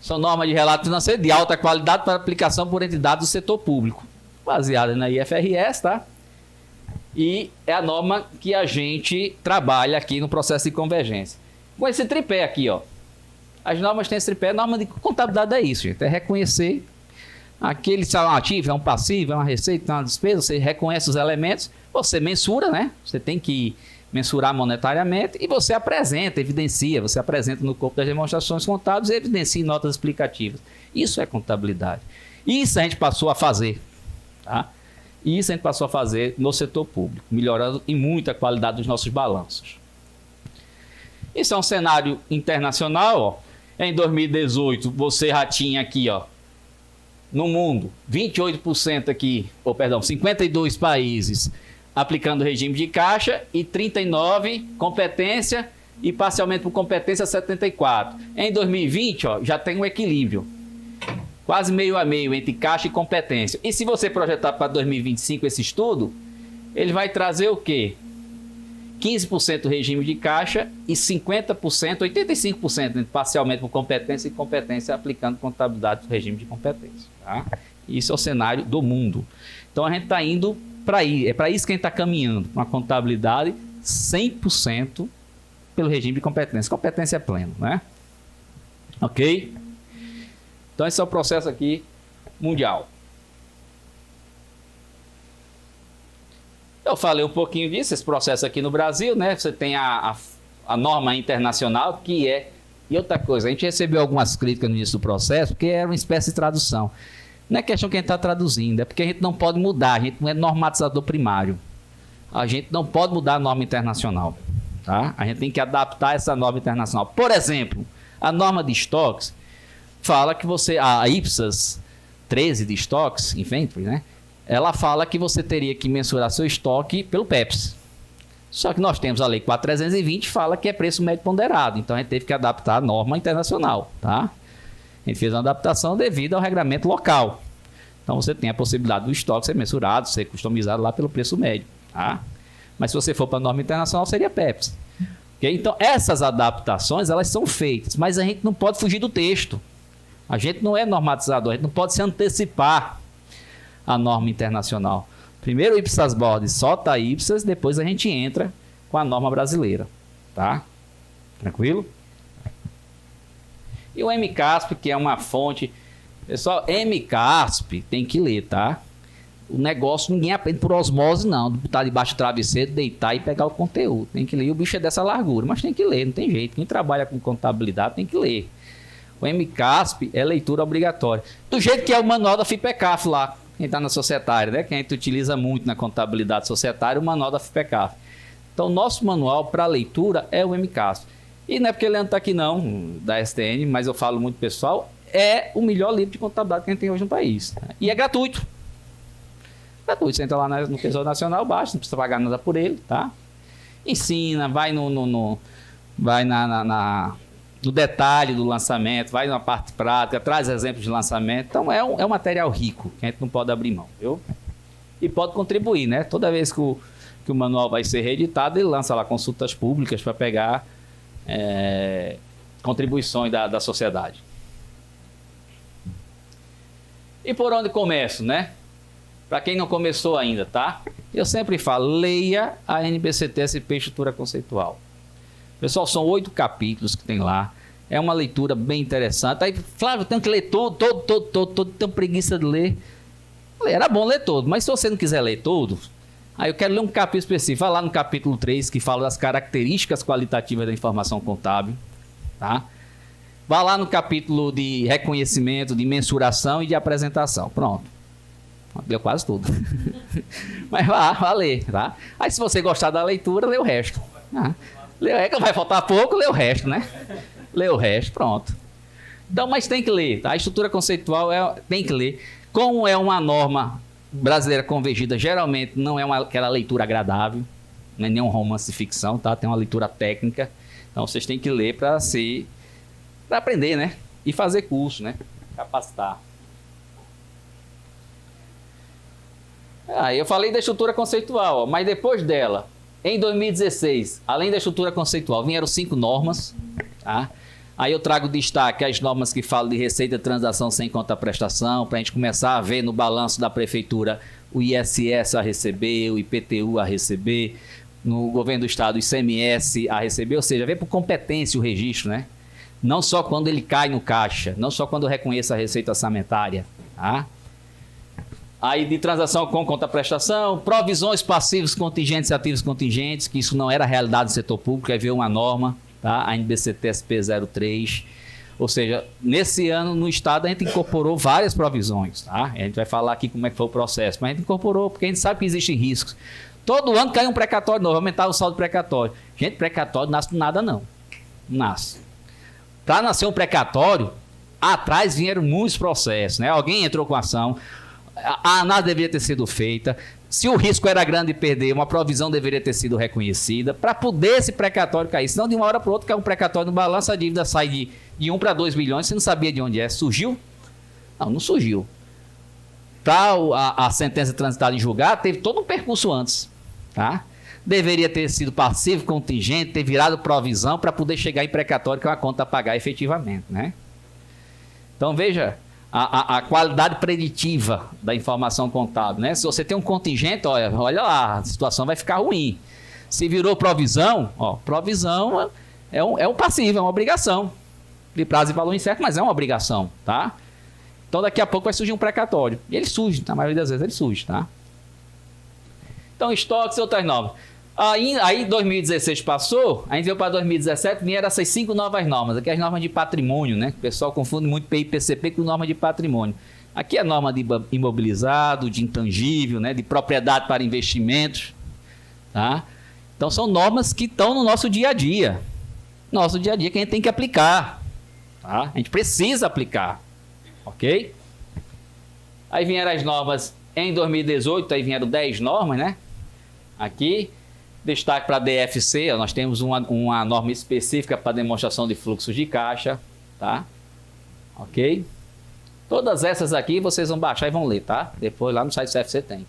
São normas de relato financeiro de alta qualidade para aplicação por entidades do setor público, baseada na IFRS, tá? E é a norma que a gente trabalha aqui no processo de convergência. Com esse tripé aqui, ó. As normas têm esse tripé, norma de contabilidade é isso, gente. É reconhecer aquele se é um ativo, é um passivo, é uma receita, é uma despesa, você reconhece os elementos, você mensura, né? Você tem que mensurar monetariamente e você apresenta, evidencia, você apresenta no corpo das demonstrações contábeis e evidencia em notas explicativas. Isso é contabilidade. Isso a gente passou a fazer, tá? Isso a gente passou a fazer no setor público, melhorando em muito a qualidade dos nossos balanços. Isso é um cenário internacional, ó. Em 2018, você já tinha aqui, ó, no mundo, 28% aqui, 52 países aplicando regime de caixa e 39 competência e parcialmente por competência 74. Em 2020, ó, já tem um equilíbrio, quase meio a meio entre caixa e competência. E se você projetar para 2025 esse estudo, ele vai trazer o quê? 15% regime de caixa e 50%, 85% parcialmente por competência e competência aplicando contabilidade do regime de competência. Tá? Isso é o cenário do mundo. Então a gente está indo para aí, é para isso que a gente está caminhando, uma contabilidade 100% pelo regime de competência. Competência é pleno, né? Ok? Então esse é o processo aqui mundial. Eu falei um pouquinho disso, esse processo aqui no Brasil, né? Você tem a norma internacional, que é... E outra coisa, a gente recebeu algumas críticas no início do processo, porque era uma espécie de tradução. Não é questão que a gente está traduzindo, é porque a gente não pode mudar, a gente não é normatizador primário. A gente não pode mudar a norma internacional, tá? A gente tem que adaptar essa norma internacional. Por exemplo, a norma de estoques fala que você... A IPSAS 13 de estoques, inventory, né? Ela fala que você teria que mensurar seu estoque pelo PEPS. Só que nós temos a Lei 4.320 que fala que é preço médio ponderado. Então, a gente teve que adaptar a norma internacional, tá? A gente fez uma adaptação devido ao regulamento local. Então, você tem a possibilidade do estoque ser mensurado, ser customizado lá pelo preço médio, tá? Mas se você for para a norma internacional, seria PEPS. Okay? Então, essas adaptações, elas são feitas, mas a gente não pode fugir do texto. A gente não é normatizador, a gente não pode se antecipar à norma internacional. Primeiro o IPSAS Board solta a IPSAS, depois a gente entra com a norma brasileira, tá? Tranquilo? E o MCASP, que é uma fonte... Pessoal, MCASP tem que ler, tá? O negócio ninguém aprende por osmose, não. Botar debaixo do travesseiro, deitar e pegar o conteúdo. Tem que ler. E o bicho é dessa largura, mas tem que ler, não tem jeito. Quem trabalha com contabilidade tem que ler. O MCASP é leitura obrigatória. Do jeito que é o manual da FIPECAF lá. Quem está na societária, né? Que a gente utiliza muito na contabilidade societária, o manual da FIPECAF. Então, o nosso manual para leitura é o MCASP. E não é porque ele não está aqui não, da STN, mas eu falo muito pessoal, é o melhor livro de contabilidade que a gente tem hoje no país. E é gratuito. Gratuito. Você entra lá no Tesouro Nacional, baixa, não precisa pagar nada por ele, tá? Ensina, vai vai no detalhe do lançamento, vai na parte prática, traz exemplos de lançamento. Então, é um material rico, que a gente não pode abrir mão, viu? E pode contribuir, né? Toda vez que o manual vai ser reeditado, ele lança lá consultas públicas para pegar contribuições da sociedade. E por onde começo, né? Para quem não começou ainda, tá? Eu sempre falo, leia a NBCT-SP Estrutura Conceitual. Pessoal, são 8 capítulos que tem lá. É uma leitura bem interessante. Aí, Flávio, eu tenho que ler todo, tenho preguiça de ler. Era bom ler todo, mas se você não quiser ler todo, aí eu quero ler um capítulo específico. Vai lá no capítulo 3, que fala das características qualitativas da informação contábil, tá? Vai lá no capítulo de reconhecimento, de mensuração e de apresentação. Pronto. Deu quase tudo. Mas vá ler, tá? Aí se você gostar da leitura, lê o resto. Vai faltar pouco, lê o resto, né? Lê o resto, pronto. Então, mas tem que ler, tá? A estrutura conceitual tem que ler. Como é uma norma brasileira convergida, geralmente não é aquela leitura agradável, não é nem um romance de ficção, tá? Tem uma leitura técnica. Então, vocês têm que ler para aprender, né? E fazer curso, né? Capacitar. Aí eu falei da estrutura conceitual, ó, mas depois dela, em 2016, além da estrutura conceitual, vieram 5 normas, tá? Aí eu trago destaque as normas que falam de receita de transação sem contraprestação, para a gente começar a ver no balanço da prefeitura o ISS a receber, o IPTU a receber, no governo do estado o ICMS a receber, ou seja, ver por competência o registro, né? Não só quando ele cai no caixa, não só quando reconheça a receita orçamentária, tá? Aí de transação com contraprestação, provisões passivos contingentes e ativos contingentes, que isso não era realidade do setor público, aí veio uma norma, tá? A NBCT-SP 03. Ou seja, nesse ano no estado a gente incorporou várias provisões, tá? A gente vai falar aqui como é que foi o processo, mas a gente incorporou porque a gente sabe que existem riscos. Todo ano cai um precatório novo, aumentar o saldo precatório. Gente, precatório nasce do nada não. Não nasce. Para nascer um precatório, atrás vieram muitos processos, né? Alguém entrou com ação, a análise deveria ter sido feita, se o risco era grande de perder, uma provisão deveria ter sido reconhecida para poder esse precatório cair. Senão, de uma hora para outra, cai um precatório no balanço, a dívida sai de 1 para 2 bilhões, você não sabia de onde é. Surgiu? Não surgiu. Para a sentença transitada em julgado, teve todo um percurso antes, tá? Deveria ter sido passivo contingente, ter virado provisão para poder chegar em precatório, que é uma conta a pagar efetivamente, né? Então, veja a qualidade preditiva da informação contábil, né? Se você tem um contingente, olha lá, a situação vai ficar ruim. Se virou provisão, provisão é um passivo, é uma obrigação. de prazo e valor incerto, mas é uma obrigação, tá? Então daqui a pouco vai surgir um precatório. E ele surge, na maioria das vezes ele surge, tá? Então estoques e outras normas. Aí 2016 passou, a gente veio para 2017, vieram essas 5 novas normas. Aqui as normas de patrimônio, né? O pessoal confunde muito PIPCP com norma de patrimônio. Aqui é norma de imobilizado, de intangível, né? De propriedade para investimentos, tá? Então são normas que estão no nosso dia a dia. Nosso dia a dia que a gente tem que aplicar, tá? A gente precisa aplicar, ok? Aí vieram as normas em 2018, aí vieram 10 normas, né? Aqui, destaque para a DFC, nós temos uma norma específica para demonstração de fluxos de caixa, tá? Ok? Todas essas aqui vocês vão baixar e vão ler, tá? Depois lá no site do CFC tem.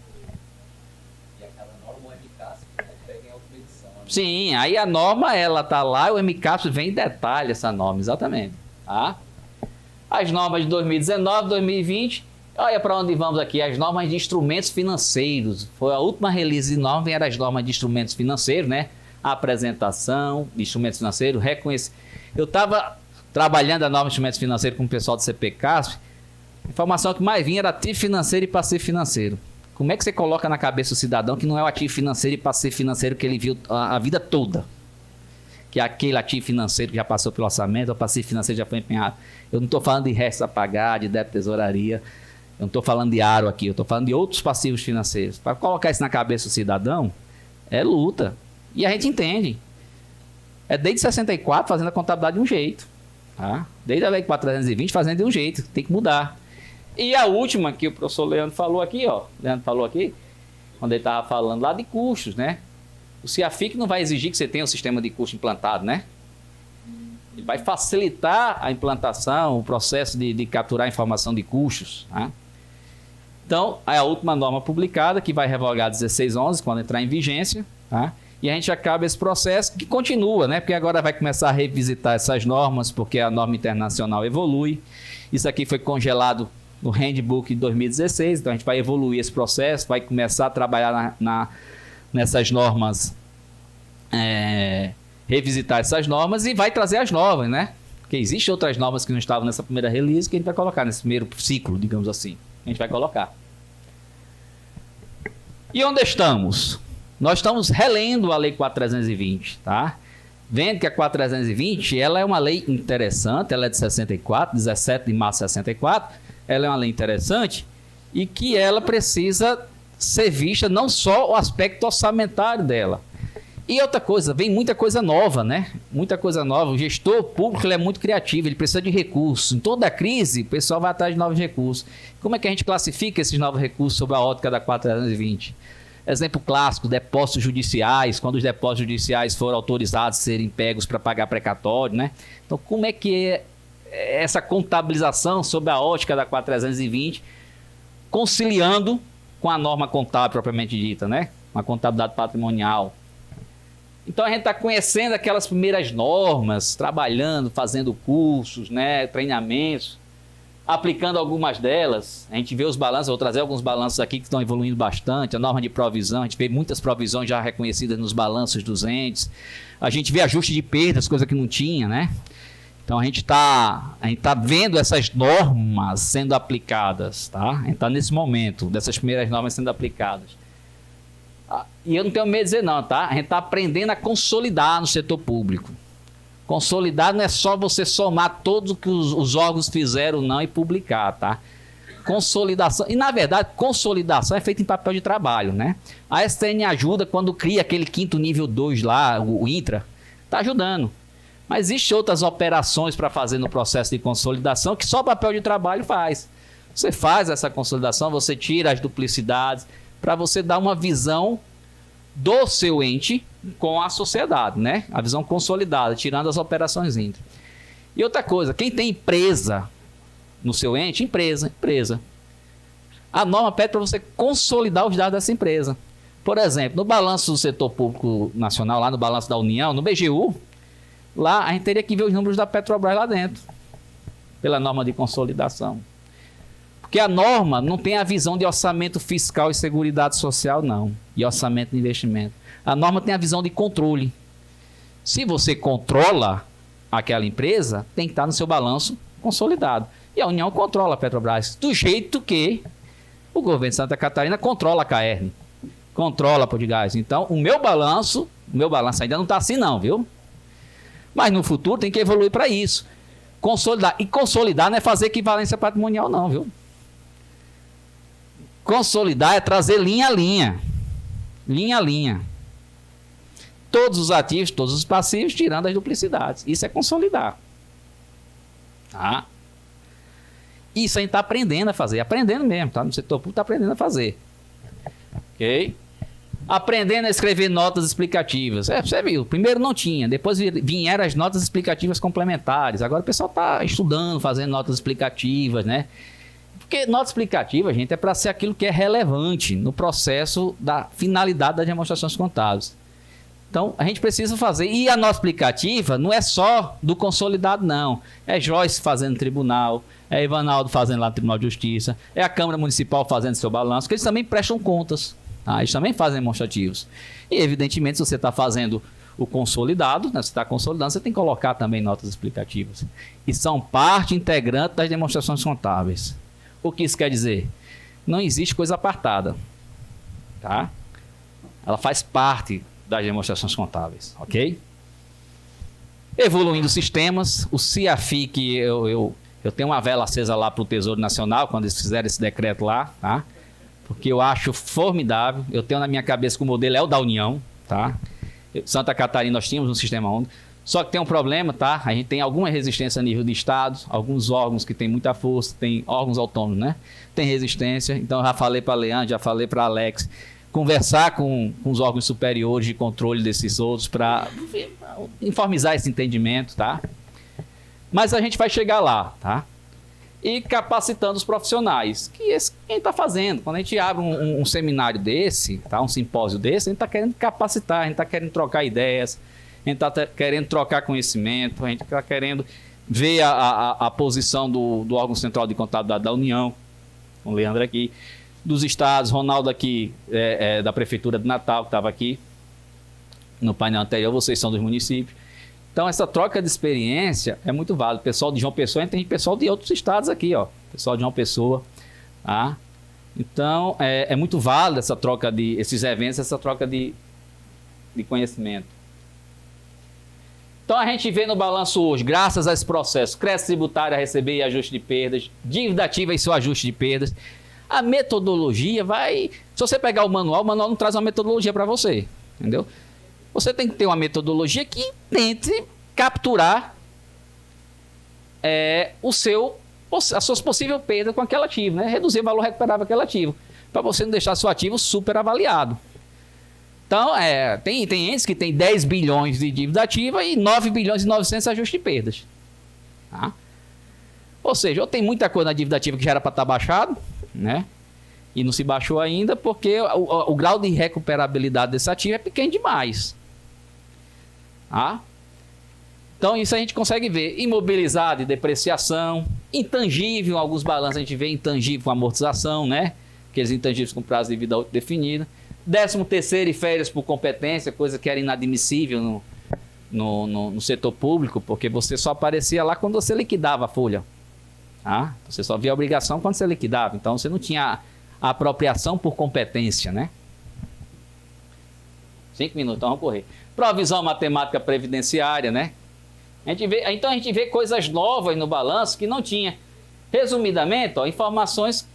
E aquela norma MCAS, pega em outra edição. Sim, aí a norma, ela tá lá, o MCAS vem em detalhe essa norma, exatamente, tá? As normas de 2019, 2020, olha para onde vamos aqui, as normas de instrumentos financeiros. Foi a última release de norma, vieram as normas de instrumentos financeiros, né? A apresentação de instrumentos financeiros, reconhecer. Eu estava trabalhando a norma de instrumentos financeiros com o pessoal do CPCASP, a informação que mais vinha era ativo financeiro e passivo financeiro. Como é que você coloca na cabeça o cidadão que não é o ativo financeiro e passivo financeiro que ele viu a vida toda? Que é aquele ativo financeiro que já passou pelo orçamento, o passivo financeiro já foi empenhado. Eu não estou falando de restos a pagar, de débito tesouraria. Eu não estou falando de aro aqui, eu estou falando de outros passivos financeiros. Para colocar isso na cabeça do cidadão, é luta. E a gente entende. É desde 64 fazendo a contabilidade de um jeito. Tá? Desde a Lei 4.320 fazendo de um jeito. Tem que mudar. E a última que o professor Leandro falou aqui, ó. Leandro falou aqui, quando ele estava falando lá de custos, né? O CIAFIC não vai exigir que você tenha um sistema de custo implantado, né? Ele vai facilitar a implantação, o processo de capturar informação de custos, tá? Então, é a última norma publicada, que vai revogar 1611, quando entrar em vigência, tá? E a gente acaba esse processo que continua, né? Porque agora vai começar a revisitar essas normas, porque a norma internacional evolui. Isso aqui foi congelado no Handbook de 2016, então a gente vai evoluir esse processo, vai começar a trabalhar nessas normas, revisitar essas normas e vai trazer as novas, né? Porque existem outras normas que não estavam nessa primeira release que a gente vai colocar nesse primeiro ciclo, digamos assim. A gente vai colocar. E onde estamos? Nós estamos relendo a Lei 4.320, tá? Vendo que a 4.320, ela é uma lei interessante, ela é de 64, 17 de março de 64, ela é uma lei interessante e que ela precisa ser vista não só o aspecto orçamentário dela. E outra coisa, vem muita coisa nova, né? Muita coisa nova. O gestor público ele é muito criativo, ele precisa de recursos. Em toda crise, o pessoal vai atrás de novos recursos. Como é que a gente classifica esses novos recursos sob a ótica da 4.320? Exemplo clássico, depósitos judiciais, quando os depósitos judiciais foram autorizados a serem pegos para pagar precatório, né? Então, como é que é essa contabilização sob a ótica da 4.320, conciliando com a norma contábil propriamente dita, né? Uma contabilidade patrimonial. Então, a gente está conhecendo aquelas primeiras normas, trabalhando, fazendo cursos, né? Treinamentos, aplicando algumas delas. A gente vê os balanços, vou trazer alguns balanços aqui que estão evoluindo bastante. A norma de provisão, a gente vê muitas provisões já reconhecidas nos balanços dos entes. A gente vê ajuste de perdas, coisa que não tinha, né? Então a gente tá vendo essas normas sendo aplicadas, tá? A gente está nesse momento, dessas primeiras normas sendo aplicadas. E eu não tenho medo de dizer não, tá? A gente está aprendendo a consolidar no setor público. Consolidar não é só você somar todos o que os órgãos fizeram não e publicar, tá? Consolidação, e na verdade, consolidação é feita em papel de trabalho, né? A STN ajuda quando cria aquele quinto nível 2 lá, o INTRA, tá ajudando. Mas existem outras operações para fazer no processo de consolidação que só o papel de trabalho faz. Você faz essa consolidação, você tira as duplicidades, para você dar uma visão do seu ente com a sociedade, né? A visão consolidada, tirando as operações intra. E outra coisa, quem tem empresa no seu ente, empresa. A norma pede para você consolidar os dados dessa empresa. Por exemplo, no balanço do setor público nacional, lá no balanço da União, no BGU, lá a gente teria que ver os números da Petrobras lá dentro, pela norma de consolidação. Porque a norma não tem a visão de orçamento fiscal e seguridade social, não. E orçamento de investimento. A norma tem a visão de controle. Se você controla, aquela empresa tem que estar no seu balanço consolidado. E a União controla a Petrobras, do jeito que o governo de Santa Catarina controla a CAERN, controla a Podgás. Então, o meu balanço ainda não está assim não, viu? Mas no futuro tem que evoluir para isso. Consolidar. E consolidar não é fazer equivalência patrimonial não, viu? Consolidar é trazer linha a linha. Linha a linha. Todos os ativos, todos os passivos, tirando as duplicidades. Isso é consolidar. Tá? Isso a gente está aprendendo a fazer. Aprendendo mesmo, tá? No setor público está aprendendo a fazer. Ok? Aprendendo a escrever notas explicativas. Você viu, primeiro não tinha, depois vieram as notas explicativas complementares. Agora o pessoal está estudando, fazendo notas explicativas, né? Porque nota explicativa, gente, é para ser aquilo que é relevante no processo da finalidade das demonstrações contábeis. Então, a gente precisa fazer. E a nota explicativa não é só do consolidado, não. É Joyce fazendo no tribunal, é Ivanaldo fazendo lá no Tribunal de Justiça, é a Câmara Municipal fazendo seu balanço, porque eles também prestam contas. Tá? Eles também fazem demonstrativos. E, evidentemente, se você está fazendo o consolidado, né, você está consolidando, você tem que colocar também notas explicativas. E são parte integrante das demonstrações contábeis. O que isso quer dizer? Não existe coisa apartada. Tá? Ela faz parte das demonstrações contábeis, ok? Evoluindo os sistemas, o CIAFI, que eu tenho uma vela acesa lá para o Tesouro Nacional, quando eles fizeram esse decreto lá, tá? Porque eu acho formidável, eu tenho na minha cabeça que o modelo é o da União, tá? Santa Catarina nós tínhamos um sistema único, só que tem um problema, tá? A gente tem alguma resistência a nível de estados, alguns órgãos que têm muita força, tem órgãos autônomos, né? Tem resistência, então eu já falei para a Leandro, já falei para a Alex, conversar com os órgãos superiores de controle desses outros para informizar esse entendimento, tá? Mas a gente vai chegar lá, tá? E capacitando os profissionais, que é isso que a gente está fazendo. Quando a gente abre um seminário desse, tá? Um simpósio desse, a gente está querendo capacitar, a gente está querendo trocar ideias, a gente está querendo trocar conhecimento, a gente está querendo ver a posição do órgão central de contabilidade da União, com o Leandro aqui, dos estados, Ronaldo aqui, da Prefeitura de Natal, que estava aqui no painel anterior, vocês são dos municípios. Então, essa troca de experiência é muito válida. O pessoal de João Pessoa, tem pessoal de outros estados aqui, ó. Pessoal de João Pessoa, tá? Então, é muito válida essa troca esses eventos, essa troca de conhecimento. Então, a gente vê no balanço hoje, graças a esse processo, crédito tributário a receber e ajuste de perdas, dívida ativa e seu ajuste de perdas. A metodologia vai... Se você pegar o manual não traz uma metodologia para você, entendeu? Você tem que ter uma metodologia que tente capturar as suas possíveis perdas com aquele ativo, né? Reduzir o valor recuperável daquele ativo, para você não deixar seu ativo super avaliado. Então, tem entes que tem 10 bilhões de dívida ativa e 9 bilhões e 900 ajuste de perdas. Tá? Ou seja, ou tem muita coisa na dívida ativa que já era para estar baixado, né? E não se baixou ainda porque o grau de recuperabilidade desse ativo é pequeno demais. Tá? Então isso a gente consegue ver. Imobilizado e depreciação, intangível, em alguns balanços a gente vê intangível com amortização, né? Aqueles intangíveis com prazo de vida definido. 13º e férias por competência, coisa que era inadmissível no setor público, porque você só aparecia lá quando você liquidava a folha. Tá? Você só via a obrigação quando você liquidava. Então você não tinha a apropriação por competência, né? 5 minutos, então vamos correr. Provisão matemática previdenciária, né? Então a gente vê coisas novas no balanço que não tinha. Resumidamente, informações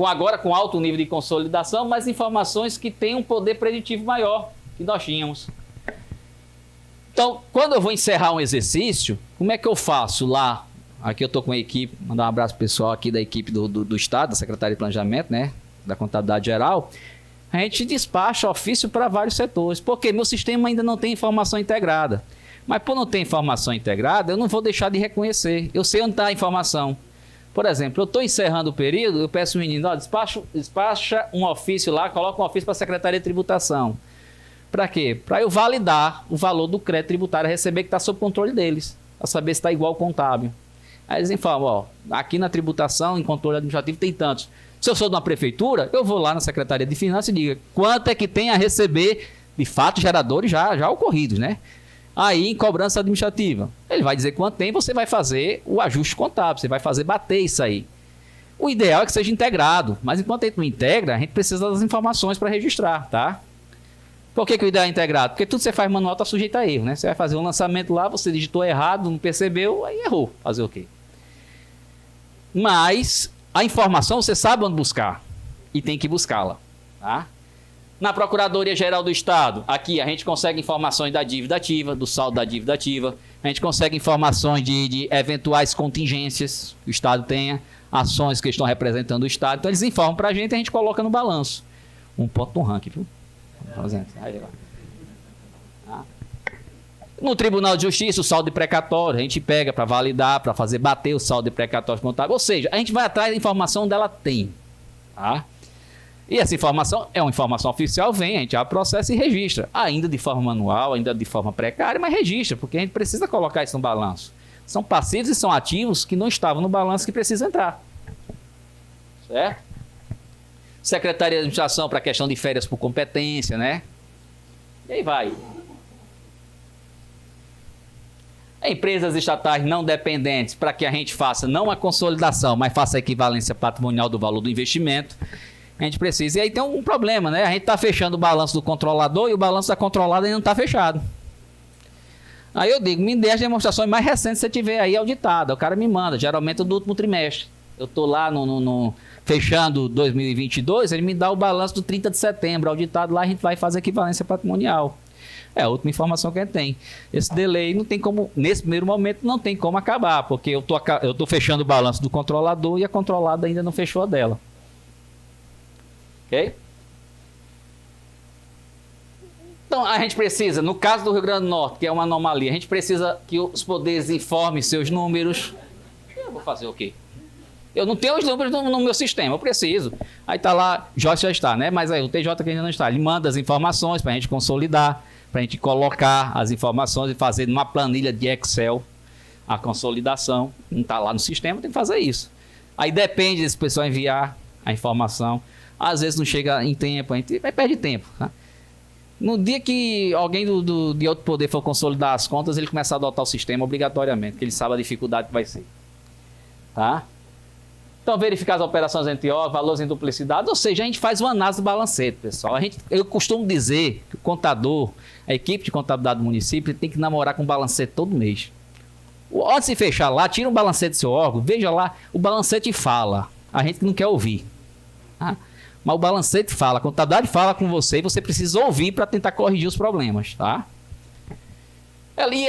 agora com alto nível de consolidação, mas informações que têm um poder preditivo maior que nós tínhamos. Então, quando eu vou encerrar um exercício, como é que eu faço lá? Aqui eu estou com a equipe, mandar um abraço pessoal aqui da equipe do Estado, da Secretaria de Planejamento, né? Da Contabilidade Geral. A gente despacha ofício para vários setores, porque meu sistema ainda não tem informação integrada. Mas por não ter informação integrada, eu não vou deixar de reconhecer. Eu sei onde está a informação. Por exemplo, eu estou encerrando o período, eu peço ao menino, despacha um ofício lá, coloca um ofício para a Secretaria de Tributação. Para quê? Para eu validar o valor do crédito tributário a receber que está sob controle deles, para saber se está igual ao contábil. Aí eles informam, aqui na tributação, em controle administrativo, tem tantos. Se eu sou de uma prefeitura, eu vou lá na Secretaria de Finanças e digo quanto é que tem a receber de fatos geradores já ocorridos, né? Aí, em cobrança administrativa, ele vai dizer quanto tem, você vai fazer o ajuste contábil, você vai fazer bater isso aí. O ideal é que seja integrado, mas enquanto a gente não integra, a gente precisa das informações para registrar, tá? Por que o ideal é integrado? Porque tudo que você faz manual está sujeito a erro, né? Você vai fazer um lançamento lá, você digitou errado, não percebeu, aí errou. Fazer o quê? Mas a informação você sabe onde buscar e tem que buscá-la, tá? Na Procuradoria-Geral do Estado, aqui a gente consegue informações da dívida ativa, do saldo da dívida ativa, a gente consegue informações de eventuais contingências que o Estado tenha, ações que estão representando o Estado. Então eles informam para a gente coloca no balanço. Um ponto no ranking, viu? No Tribunal de Justiça, o saldo de precatório, a gente pega para validar, para fazer bater o saldo de precatório contábil. Ou seja, a gente vai atrás da informação dela tem, tá? E essa informação é uma informação oficial, vem, a gente abre o processo e registra. Ainda de forma manual, ainda de forma precária, mas registra, porque a gente precisa colocar isso no balanço. São passivos e são ativos que não estavam no balanço que precisam entrar. Certo? Secretaria de Administração para questão de férias por competência, né? E aí vai. Empresas estatais não dependentes, para que a gente faça não a consolidação, mas faça a equivalência patrimonial do valor do investimento. A gente precisa. E aí tem um problema, né? A gente está fechando o balanço do controlador e o balanço da controlada ainda não está fechado. Aí eu digo, me dê as demonstrações mais recentes que você tiver aí auditada. O cara me manda, geralmente do último trimestre. Eu estou lá fechando 2022, ele me dá o balanço do 30 de setembro, auditado lá, a gente vai fazer equivalência patrimonial. É a última informação que a gente tem. Esse delay não tem como, nesse primeiro momento, não tem como acabar, porque eu tô fechando o balanço do controlador e a controlada ainda não fechou a dela. Ok? Então, a gente precisa, no caso do Rio Grande do Norte, que é uma anomalia, a gente precisa que os poderes informem seus números. Eu vou fazer o quê? Eu não tenho os números no meu sistema, eu preciso. Aí está lá, Jorge já está, né? Mas aí o TJ que ainda não está. Ele manda as informações para a gente consolidar, para a gente colocar as informações e fazer numa planilha de Excel a consolidação. Não está lá no sistema, tem que fazer isso. Aí depende desse pessoal enviar a informação. Às vezes não chega em tempo, a gente perde tempo, tá? No dia que alguém de outro poder for consolidar as contas, ele começa a adotar o sistema obrigatoriamente, porque ele sabe a dificuldade que vai ser. Tá? Então, verificar as operações entre órgãos, valores em duplicidade, ou seja, a gente faz uma análise do balancete, pessoal. Eu costumo dizer que o contador, a equipe de contabilidade do município, tem que namorar com o balancete todo mês. Antes de fechar lá, tira um balancete do seu órgão, veja lá, o balancete fala. A gente não quer ouvir. Tá? Mas o balancete fala, a contabilidade fala com você e você precisa ouvir para tentar corrigir os problemas, tá? Ali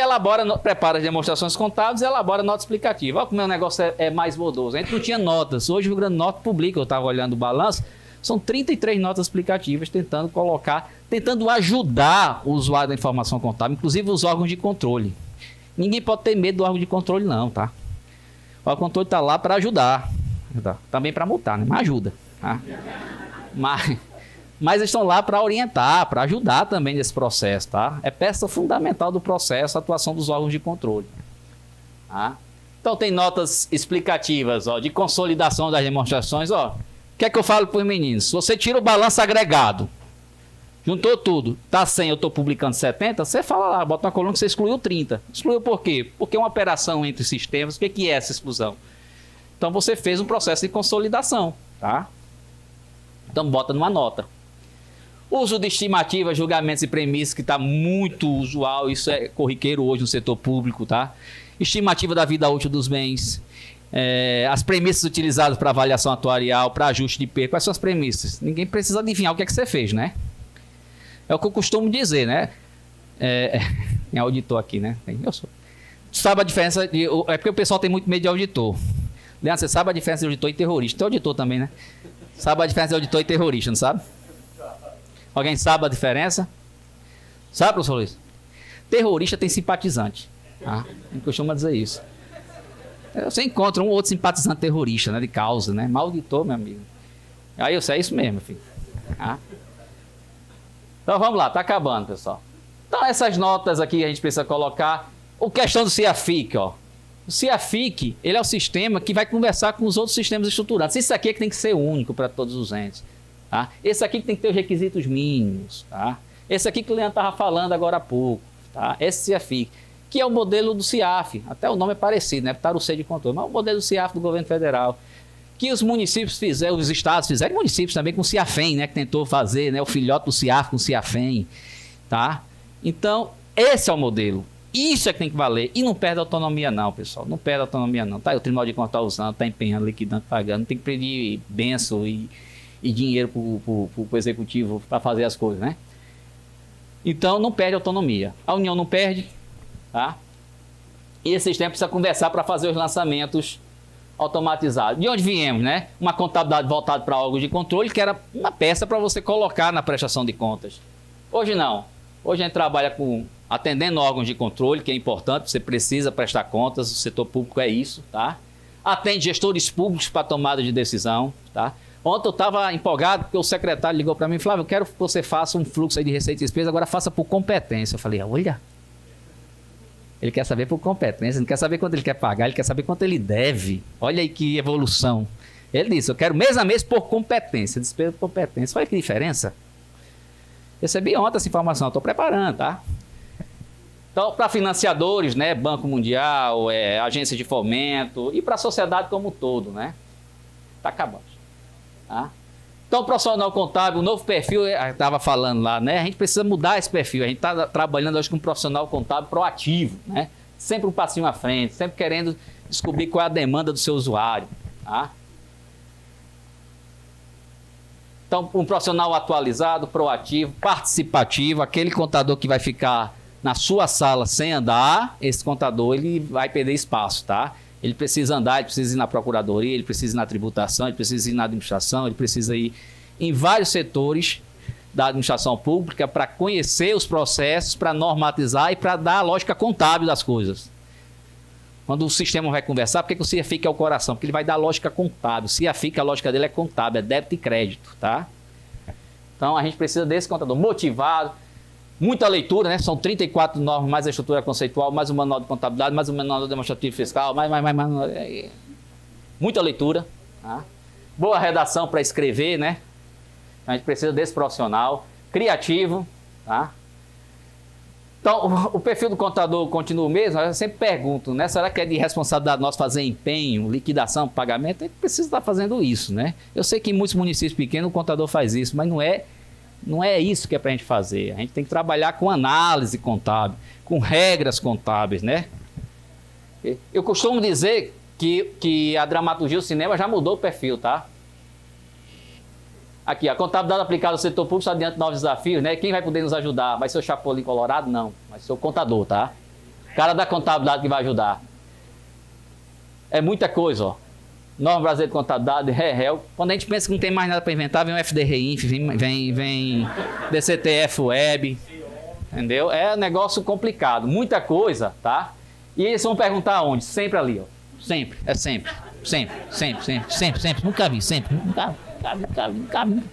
prepara as demonstrações contábeis e elabora nota explicativa. Olha como o negócio é mais mordoso. A gente não tinha notas. Hoje o Rio Grande do Norte publica, eu estava olhando o balanço, são 33 notas explicativas tentando ajudar o usuário da informação contábil, inclusive os órgãos de controle. Ninguém pode ter medo do órgão de controle não, tá? O órgão de controle está lá para ajudar. Também para multar, né? Mas ajuda, tá? Mas eles estão lá para orientar, para ajudar também nesse processo, tá? É peça fundamental do processo a atuação dos órgãos de controle. Tá? Então tem notas explicativas, ó, de consolidação das demonstrações, ó. O que é que eu falo para os meninos? Se você tira o balanço agregado, juntou tudo, tá 100, eu estou publicando 70, você fala lá, bota uma coluna que você excluiu 30. Excluiu por quê? Porque é uma operação entre sistemas. O que é essa exclusão? Então você fez um processo de consolidação, tá? Então bota numa nota. Uso de estimativas, julgamentos e premissas, que está muito usual, isso é corriqueiro hoje no setor público, tá? Estimativa da vida útil dos bens, as premissas utilizadas para avaliação atuarial, para ajuste de perda. Quais são as premissas? Ninguém precisa adivinhar o que é que você fez, né? É o que eu costumo dizer, né? Tem auditor aqui, né? Eu sou. Sabe a diferença é porque o pessoal tem muito medo de auditor. Leandro, você sabe a diferença de auditor e terrorista? Tem auditor também, né? Sabe a diferença de auditor e terrorista, não sabe? Alguém sabe a diferença? Sabe, professor Luiz? Terrorista tem simpatizante. Tá? A gente costuma dizer isso. Você encontra um outro simpatizante terrorista, né? De causa, né? Mas auditor, meu amigo. Aí eu sei, é isso mesmo, filho. Tá? Então vamos lá, tá acabando, pessoal. Então essas notas aqui a gente precisa colocar. A questão do CIAFIC, ó. O CIAFIC, ele é o sistema que vai conversar com os outros sistemas estruturados. Isso aqui é que tem que ser único para todos os entes. Tá? Esse aqui que tem que ter os requisitos mínimos. Tá? Esse aqui que o Leandro estava falando agora há pouco. tá? Esse CIAFIC, que é o modelo do CIAF, até o nome é parecido, né? Tarucê de controle, mas é o modelo do CIAF do governo federal, que os municípios fizeram, os estados fizeram, municípios também com o CIAFEM, né? Que tentou fazer, né? O filhote do CIAF com o CIAFEM, tá? Então, esse é o modelo. Isso é que tem que valer. E não perde autonomia não, pessoal. Não perde autonomia não. Tá aí o Tribunal de Contas tá usando, tá empenhando, liquidando, pagando. Não tem que pedir benção e dinheiro pro executivo para fazer as coisas, né? Então, não perde autonomia. A União não perde, tá? E esse sistema precisa conversar para fazer os lançamentos automatizados. De onde viemos, né? Uma contabilidade voltada para órgãos de controle, que era uma peça para você colocar na prestação de contas. Hoje não. Hoje a gente trabalha atendendo órgãos de controle, que é importante, você precisa prestar contas, o setor público é isso, tá? Atende gestores públicos para tomada de decisão, tá? Ontem eu estava empolgado porque o secretário ligou para mim e falou: eu quero que você faça um fluxo aí de receita e despesa, agora faça por competência. Eu falei: olha, ele quer saber por competência, não quer saber quanto ele quer pagar, ele quer saber quanto ele deve. Olha aí que evolução. Ele disse: eu quero mês a mês por competência, despesa por competência. Olha que diferença. Recebi ontem essa informação, estou preparando, tá? Então, para financiadores, né, Banco Mundial, agências de fomento e para a sociedade como um todo, né? Está acabando. Tá? Então, o profissional contábil, o novo perfil, estava falando lá, né? A gente precisa mudar esse perfil. A gente está trabalhando hoje com um profissional contábil proativo, né? Sempre um passinho à frente, sempre querendo descobrir qual é a demanda do seu usuário, tá? Então, um profissional atualizado, proativo, participativo, aquele contador que vai ficar na sua sala sem andar, esse contador ele vai perder espaço, tá? Ele precisa andar, ele precisa ir na procuradoria, ele precisa ir na tributação, ele precisa ir na administração, ele precisa ir em vários setores da administração pública para conhecer os processos, para normatizar e para dar a lógica contábil das coisas. Quando o sistema vai conversar, por que o CIAFIC é o coração? Porque ele vai dar lógica contábil. O CIAFIC, a lógica dele é contábil, é débito e crédito, tá? Então, a gente precisa desse contador motivado, muita leitura, né? São 34 normas, mais a estrutura conceitual, mais o manual de contabilidade, mais o manual demonstrativo fiscal, muita leitura, tá? Boa redação para escrever, né? A gente precisa desse profissional, criativo, tá? Então, o perfil do contador continua o mesmo? Eu sempre pergunto, né? Será que é de responsabilidade nossa fazer empenho, liquidação, pagamento? A gente precisa estar fazendo isso, né? Eu sei que em muitos municípios pequenos o contador faz isso, mas não é isso que é para a gente fazer. A gente tem que trabalhar com análise contábil, com regras contábeis, né? Eu costumo dizer que a dramaturgia do cinema já mudou o perfil, tá? Aqui, a contabilidade aplicada ao setor público está diante de novos desafios, né? Quem vai poder nos ajudar? Vai ser o Chapolin Colorado? Não. Vai ser o contador, tá? O cara da contabilidade que vai ajudar. É muita coisa, ó. Norma Brasileira de Contabilidade, REL. Quando a gente pensa que não tem mais nada para inventar, vem o FDRINF, vem DCTF Web, entendeu? É um negócio complicado, muita coisa, tá? E eles vão perguntar onde? Sempre ali, ó. Sempre, é sempre. Nunca vi, sempre. Nunca vi.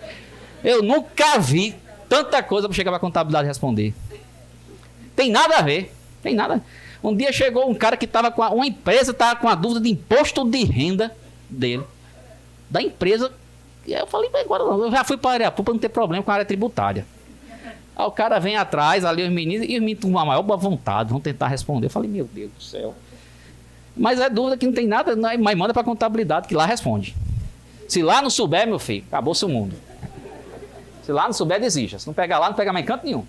Eu nunca vi tanta coisa para chegar para a contabilidade responder. Tem nada a ver, tem nada. Um dia chegou um cara que estava com uma empresa, estava com a dúvida de imposto de renda dele, da empresa. E aí eu falei: agora não, eu já fui para a área pública, não ter problema com a área tributária. Aí o cara vem atrás, ali os meninos, e os meninos com a maior boa vontade, vão tentar responder. Eu falei: meu Deus do céu. Mas é dúvida que não tem nada, mas manda para a contabilidade que lá responde. Se lá não souber, meu filho, acabou seu mundo. Se lá não souber, desista. Se não pegar lá, não pega mais em canto nenhum.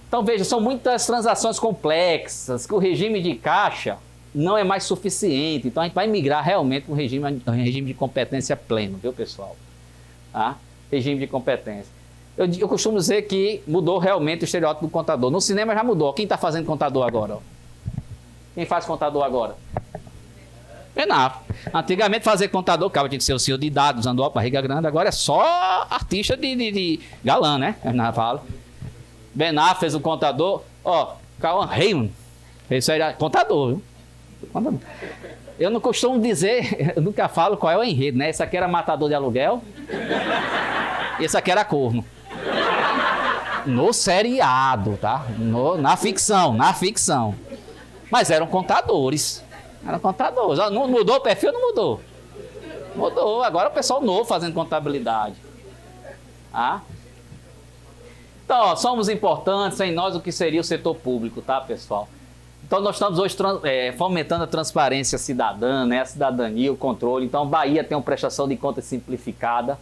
Então, veja, são muitas transações complexas, que o regime de caixa não é mais suficiente. Então, a gente vai migrar realmente para um regime de competência pleno, viu, pessoal? Tá? Regime de competência. Eu costumo dizer que mudou realmente o estereótipo do contador. No cinema já mudou. Quem está fazendo contador agora? Ó? Quem faz contador agora? Penaf. Antigamente fazer contador, cara, tinha que ser o senhor de dados, usando óculos, barriga grande. Agora é só artista de galã, né? Fala. Benaf fez o contador. Ó, Cauã Raymond. Isso aí era contador, viu? Contador. Eu não costumo dizer, eu nunca falo qual é o enredo, né? Esse aqui era matador de aluguel. E esse aqui era corno. No seriado, tá? Na ficção. Mas eram contadores. Não mudou o perfil? Não mudou. Mudou. Agora o pessoal novo fazendo contabilidade. Ah? Então, ó, somos importantes, sem nós o que seria o setor público, tá, pessoal? Então, nós estamos hoje fomentando a transparência cidadã, né, a cidadania, o controle. Então, Bahia tem uma prestação de contas simplificada,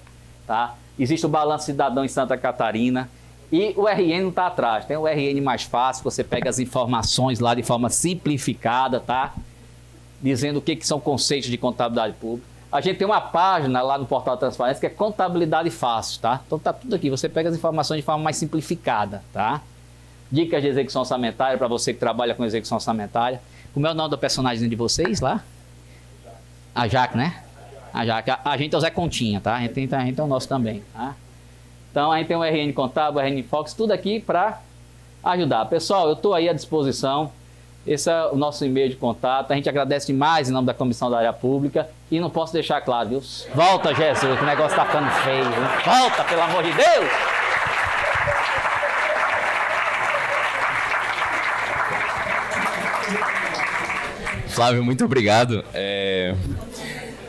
tá? Existe o Balanço Cidadão em Santa Catarina e o RN não está atrás. Tem o RN mais fácil, você pega as informações lá de forma simplificada, tá? Dizendo o que são conceitos de contabilidade pública. A gente tem uma página lá no Portal da Transparência que é Contabilidade Fácil, tá? Então tá tudo aqui, você pega as informações de forma mais simplificada, tá? Dicas de execução orçamentária para você que trabalha com execução orçamentária. Como é o nome do personagem de vocês lá? A Jaque, né? A Jaque. A gente é o Zé Continha, tá? A gente é o nosso também, tá? Então a gente tem o RN Contábil, o RN Fox, tudo aqui para ajudar. Pessoal, eu estou aí à disposição. Esse é o nosso e-mail de contato. A gente agradece demais em nome da Comissão da Área Pública. E não posso deixar claro, viu? Volta, Jesus, que o negócio tá ficando feio. Viu? Volta, pelo amor de Deus! Flávio, muito obrigado.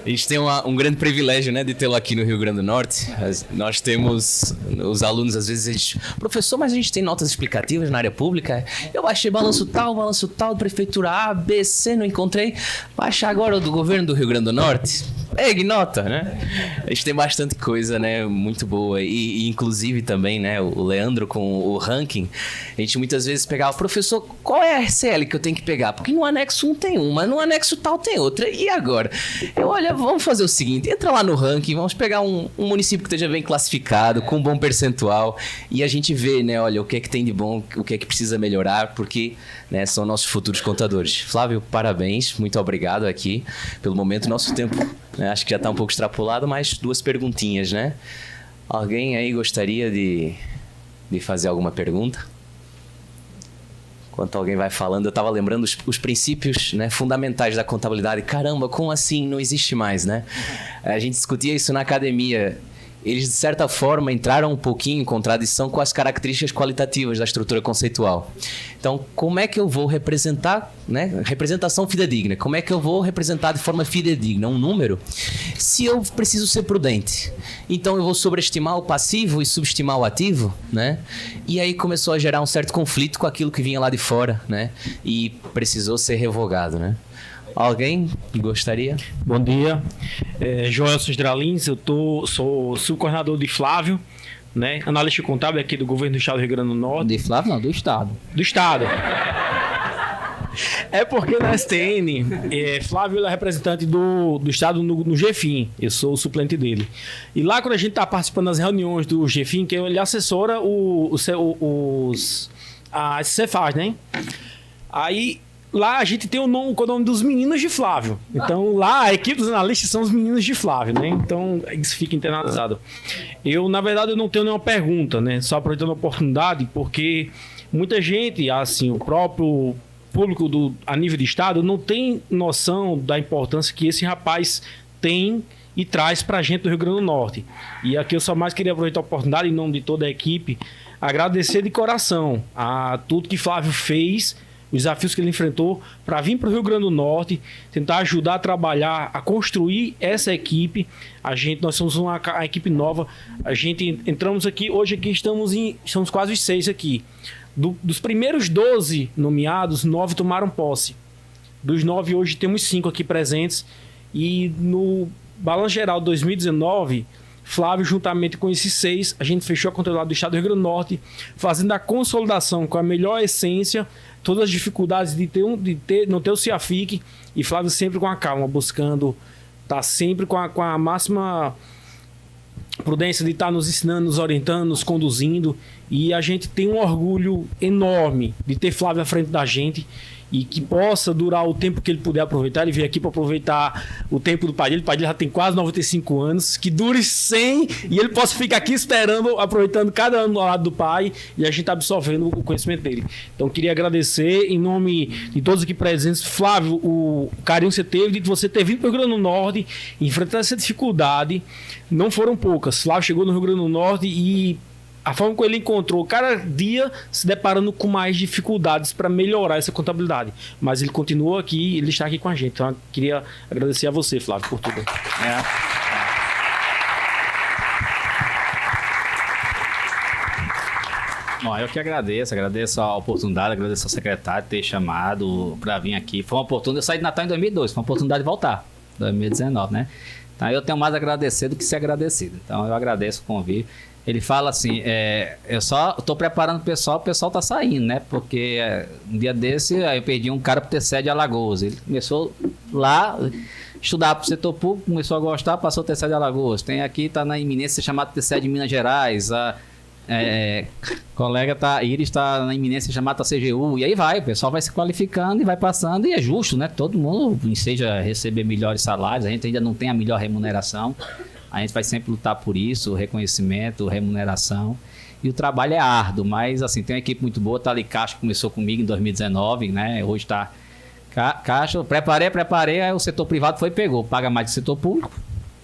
A gente tem um grande privilégio, né, de tê-lo aqui no Rio Grande do Norte. Nós temos os alunos, às vezes, eles, professor, mas a gente tem notas explicativas na área pública? Eu baixei balanço tal, prefeitura A, B, C, não encontrei. Baixar agora o do governo do Rio Grande do Norte. Pegue nota, né? A gente tem bastante coisa, né, muito boa. E inclusive também, né, o Leandro com o ranking, a gente muitas vezes pegava, professor, qual é a RCL que eu tenho que pegar? Porque no anexo 1 tem uma, no anexo tal tem outra. E agora? Olha, vamos fazer o seguinte, entra lá no ranking, vamos pegar um município que esteja bem classificado, com um bom percentual, e a gente vê, né, olha, o que é que tem de bom, o que é que precisa melhorar, porque, né, são nossos futuros contadores. Flávio, parabéns, muito obrigado aqui pelo momento. Nosso tempo, né, acho que já está um pouco extrapolado, mas 2 perguntinhas, né? Alguém aí gostaria de fazer alguma pergunta? Enquanto alguém vai falando, eu estava lembrando os princípios, né, fundamentais da contabilidade. Caramba, como assim? Não existe mais, né? A gente discutia isso na academia. Eles, de certa forma, entraram um pouquinho em contradição com as características qualitativas da estrutura conceitual. Então, como é que eu vou representar, né? Representação fidedigna. Como é que eu vou representar de forma fidedigna um número se eu preciso ser prudente? Então, eu vou sobreestimar o passivo e subestimar o ativo, né? E aí começou a gerar um certo conflito com aquilo que vinha lá de fora, né? E precisou ser revogado, né? Alguém gostaria? Bom dia, Joelson Dralins, sou subcoordenador de Flávio, né? Analista contábil aqui do Governo do Estado do Rio Grande do Norte. De Flávio não, do Estado. Do Estado. É porque na STN, Flávio é representante do Estado no GFIM, eu sou o suplente dele. E lá quando a gente está participando das reuniões do GFIM, que ele assessora as Cefaz, né? Aí lá a gente tem o nome dos meninos de Flávio. Então lá a equipe dos analistas são os meninos de Flávio, né? Então isso fica internalizado. Na verdade, eu não tenho nenhuma pergunta, né? Só aproveitando a oportunidade, porque muita gente, assim, o próprio público a nível de estado não tem noção da importância que esse rapaz tem e traz para a gente do Rio Grande do Norte. E aqui eu só mais queria aproveitar a oportunidade, em nome de toda a equipe, agradecer de coração a tudo que Flávio fez, os desafios que ele enfrentou para vir para o Rio Grande do Norte, tentar ajudar a trabalhar, a construir essa equipe. Nós somos uma equipe nova, a gente entramos aqui, hoje aqui estamos quase os 6 aqui. Dos primeiros 12 nomeados, 9 tomaram posse. Dos 9, hoje temos 5 aqui presentes. E no Balanço Geral de 2019, Flávio, juntamente com esses 6, a gente fechou a contabilidade do Estado do Rio Grande do Norte, fazendo a consolidação com a melhor essência, todas as dificuldades de não ter o CIAFIC, e Flávio sempre com a calma, buscando estar sempre com a máxima prudência de estar nos ensinando, nos orientando, nos conduzindo, e a gente tem um orgulho enorme de ter Flávio à frente da gente, e que possa durar o tempo que ele puder aproveitar. Ele veio aqui para aproveitar o tempo do pai dele. O pai dele já tem quase 95 anos. Que dure 100 e ele possa ficar aqui esperando, aproveitando cada ano ao lado do pai e a gente absorvendo o conhecimento dele. Então, queria agradecer em nome de todos aqui presentes. Flávio, o carinho que você teve de você ter vindo para o Rio Grande do Norte, enfrentar essa dificuldade. Não foram poucas. Flávio chegou no Rio Grande do Norte e a forma como ele encontrou, cada dia se deparando com mais dificuldades para melhorar essa contabilidade. Mas ele continua aqui, ele está aqui com a gente. Então, eu queria agradecer a você, Flávio, por tudo. Bom, eu que agradeço a oportunidade, agradeço ao secretário de ter chamado para vir aqui. Foi uma oportunidade, eu saí de Natal em 2002, foi uma oportunidade de voltar, 2019, né? Então eu tenho mais a agradecer do que ser agradecido. Então eu agradeço o convite. Ele fala assim, eu só estou preparando o pessoal está saindo, né? Porque um dia desse aí eu perdi um cara por ter sede em Alagoas. Ele começou lá, estudar para o setor público, começou a gostar, passou a ter sede em Alagoas. Tem aqui, está na iminência chamada de ter sede em Minas Gerais. A colega Iris está na iminência chamada CGU. E aí vai, o pessoal vai se qualificando e vai passando. E é justo, né? Todo mundo seja receber melhores salários. A gente ainda não tem a melhor remuneração. A gente vai sempre lutar por isso, reconhecimento, remuneração. E o trabalho é árduo, mas assim, tem uma equipe muito boa. Tá ali Caixa, que começou comigo em 2019, né? Hoje está Caixa, preparei, aí o setor privado foi e pegou. Paga mais do setor público,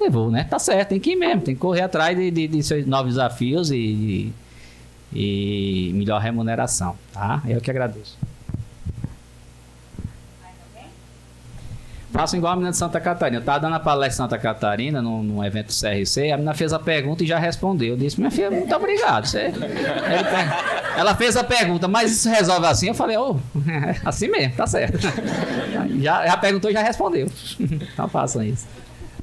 levou, né? Tá certo, tem que ir mesmo, tem que correr atrás de seus novos desafios e melhor remuneração, tá? Eu que agradeço. Faço igual a menina de Santa Catarina. Eu estava dando a palestra em Santa Catarina, num evento do CRC, a menina fez a pergunta e já respondeu. Eu disse, minha filha, muito obrigado. Ela fez a pergunta, mas isso resolve assim? Eu falei, assim mesmo, tá certo. Já perguntou e já respondeu. Então façam isso.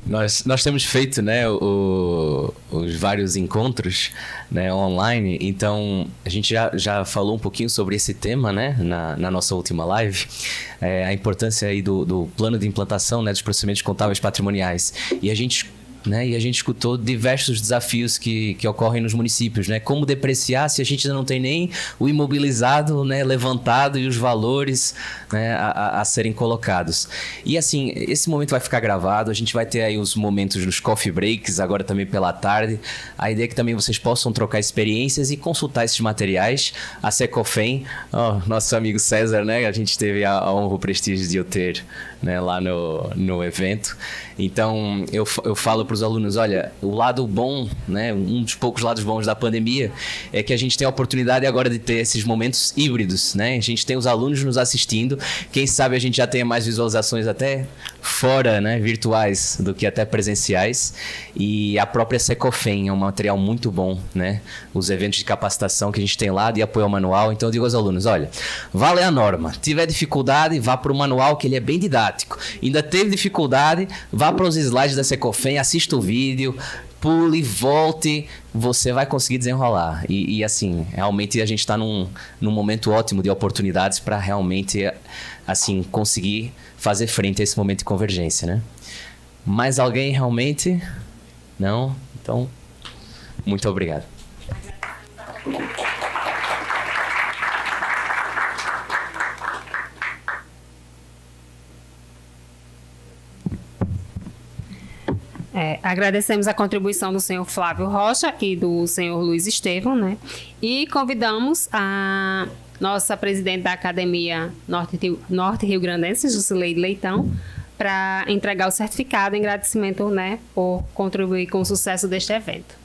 Nós temos feito, né, os vários encontros, né, online, então a gente já falou um pouquinho sobre esse tema, né, na nossa última live, a importância aí do plano de implantação, né, dos procedimentos contábeis patrimoniais. E a gente escutou diversos desafios que ocorrem nos municípios, né? Como depreciar se a gente ainda não tem nem o imobilizado, né, levantado e os valores, né, a serem colocados. E assim, esse momento vai ficar gravado, a gente vai ter aí os momentos dos coffee breaks, agora também pela tarde. A ideia é que também vocês possam trocar experiências e consultar esses materiais. A Secofem, nosso amigo César, né? A gente teve a honra, o prestígio de eu ter, né, lá no evento. Então, eu falo para os alunos, olha, o lado bom, né, um dos poucos lados bons da pandemia é que a gente tem a oportunidade agora de ter esses momentos híbridos, né? A gente tem os alunos nos assistindo, quem sabe a gente já tenha mais visualizações até fora, né, virtuais do que até presenciais. E a própria Secofem é um material muito bom, né? Os eventos de capacitação que a gente tem lá, de apoio ao manual. Então eu digo aos alunos, olha, vá ler a norma, tiver dificuldade, vá para o manual, que ele é bem didático. Ainda teve dificuldade, vá para os slides da Secofem, assista o vídeo, pule, volte, você vai conseguir desenrolar. E assim, realmente a gente está num momento ótimo de oportunidades para realmente assim, conseguir fazer frente a esse momento de convergência, né? Mais alguém realmente? Não? Então, muito obrigado. Agradecemos a contribuição do senhor Flávio Rocha e do senhor Luiz Estevão, né? E convidamos a nossa presidente da Academia Norte Rio Grandense, Jusileide Leitão, para entregar o certificado em agradecimento, né, por contribuir com o sucesso deste evento.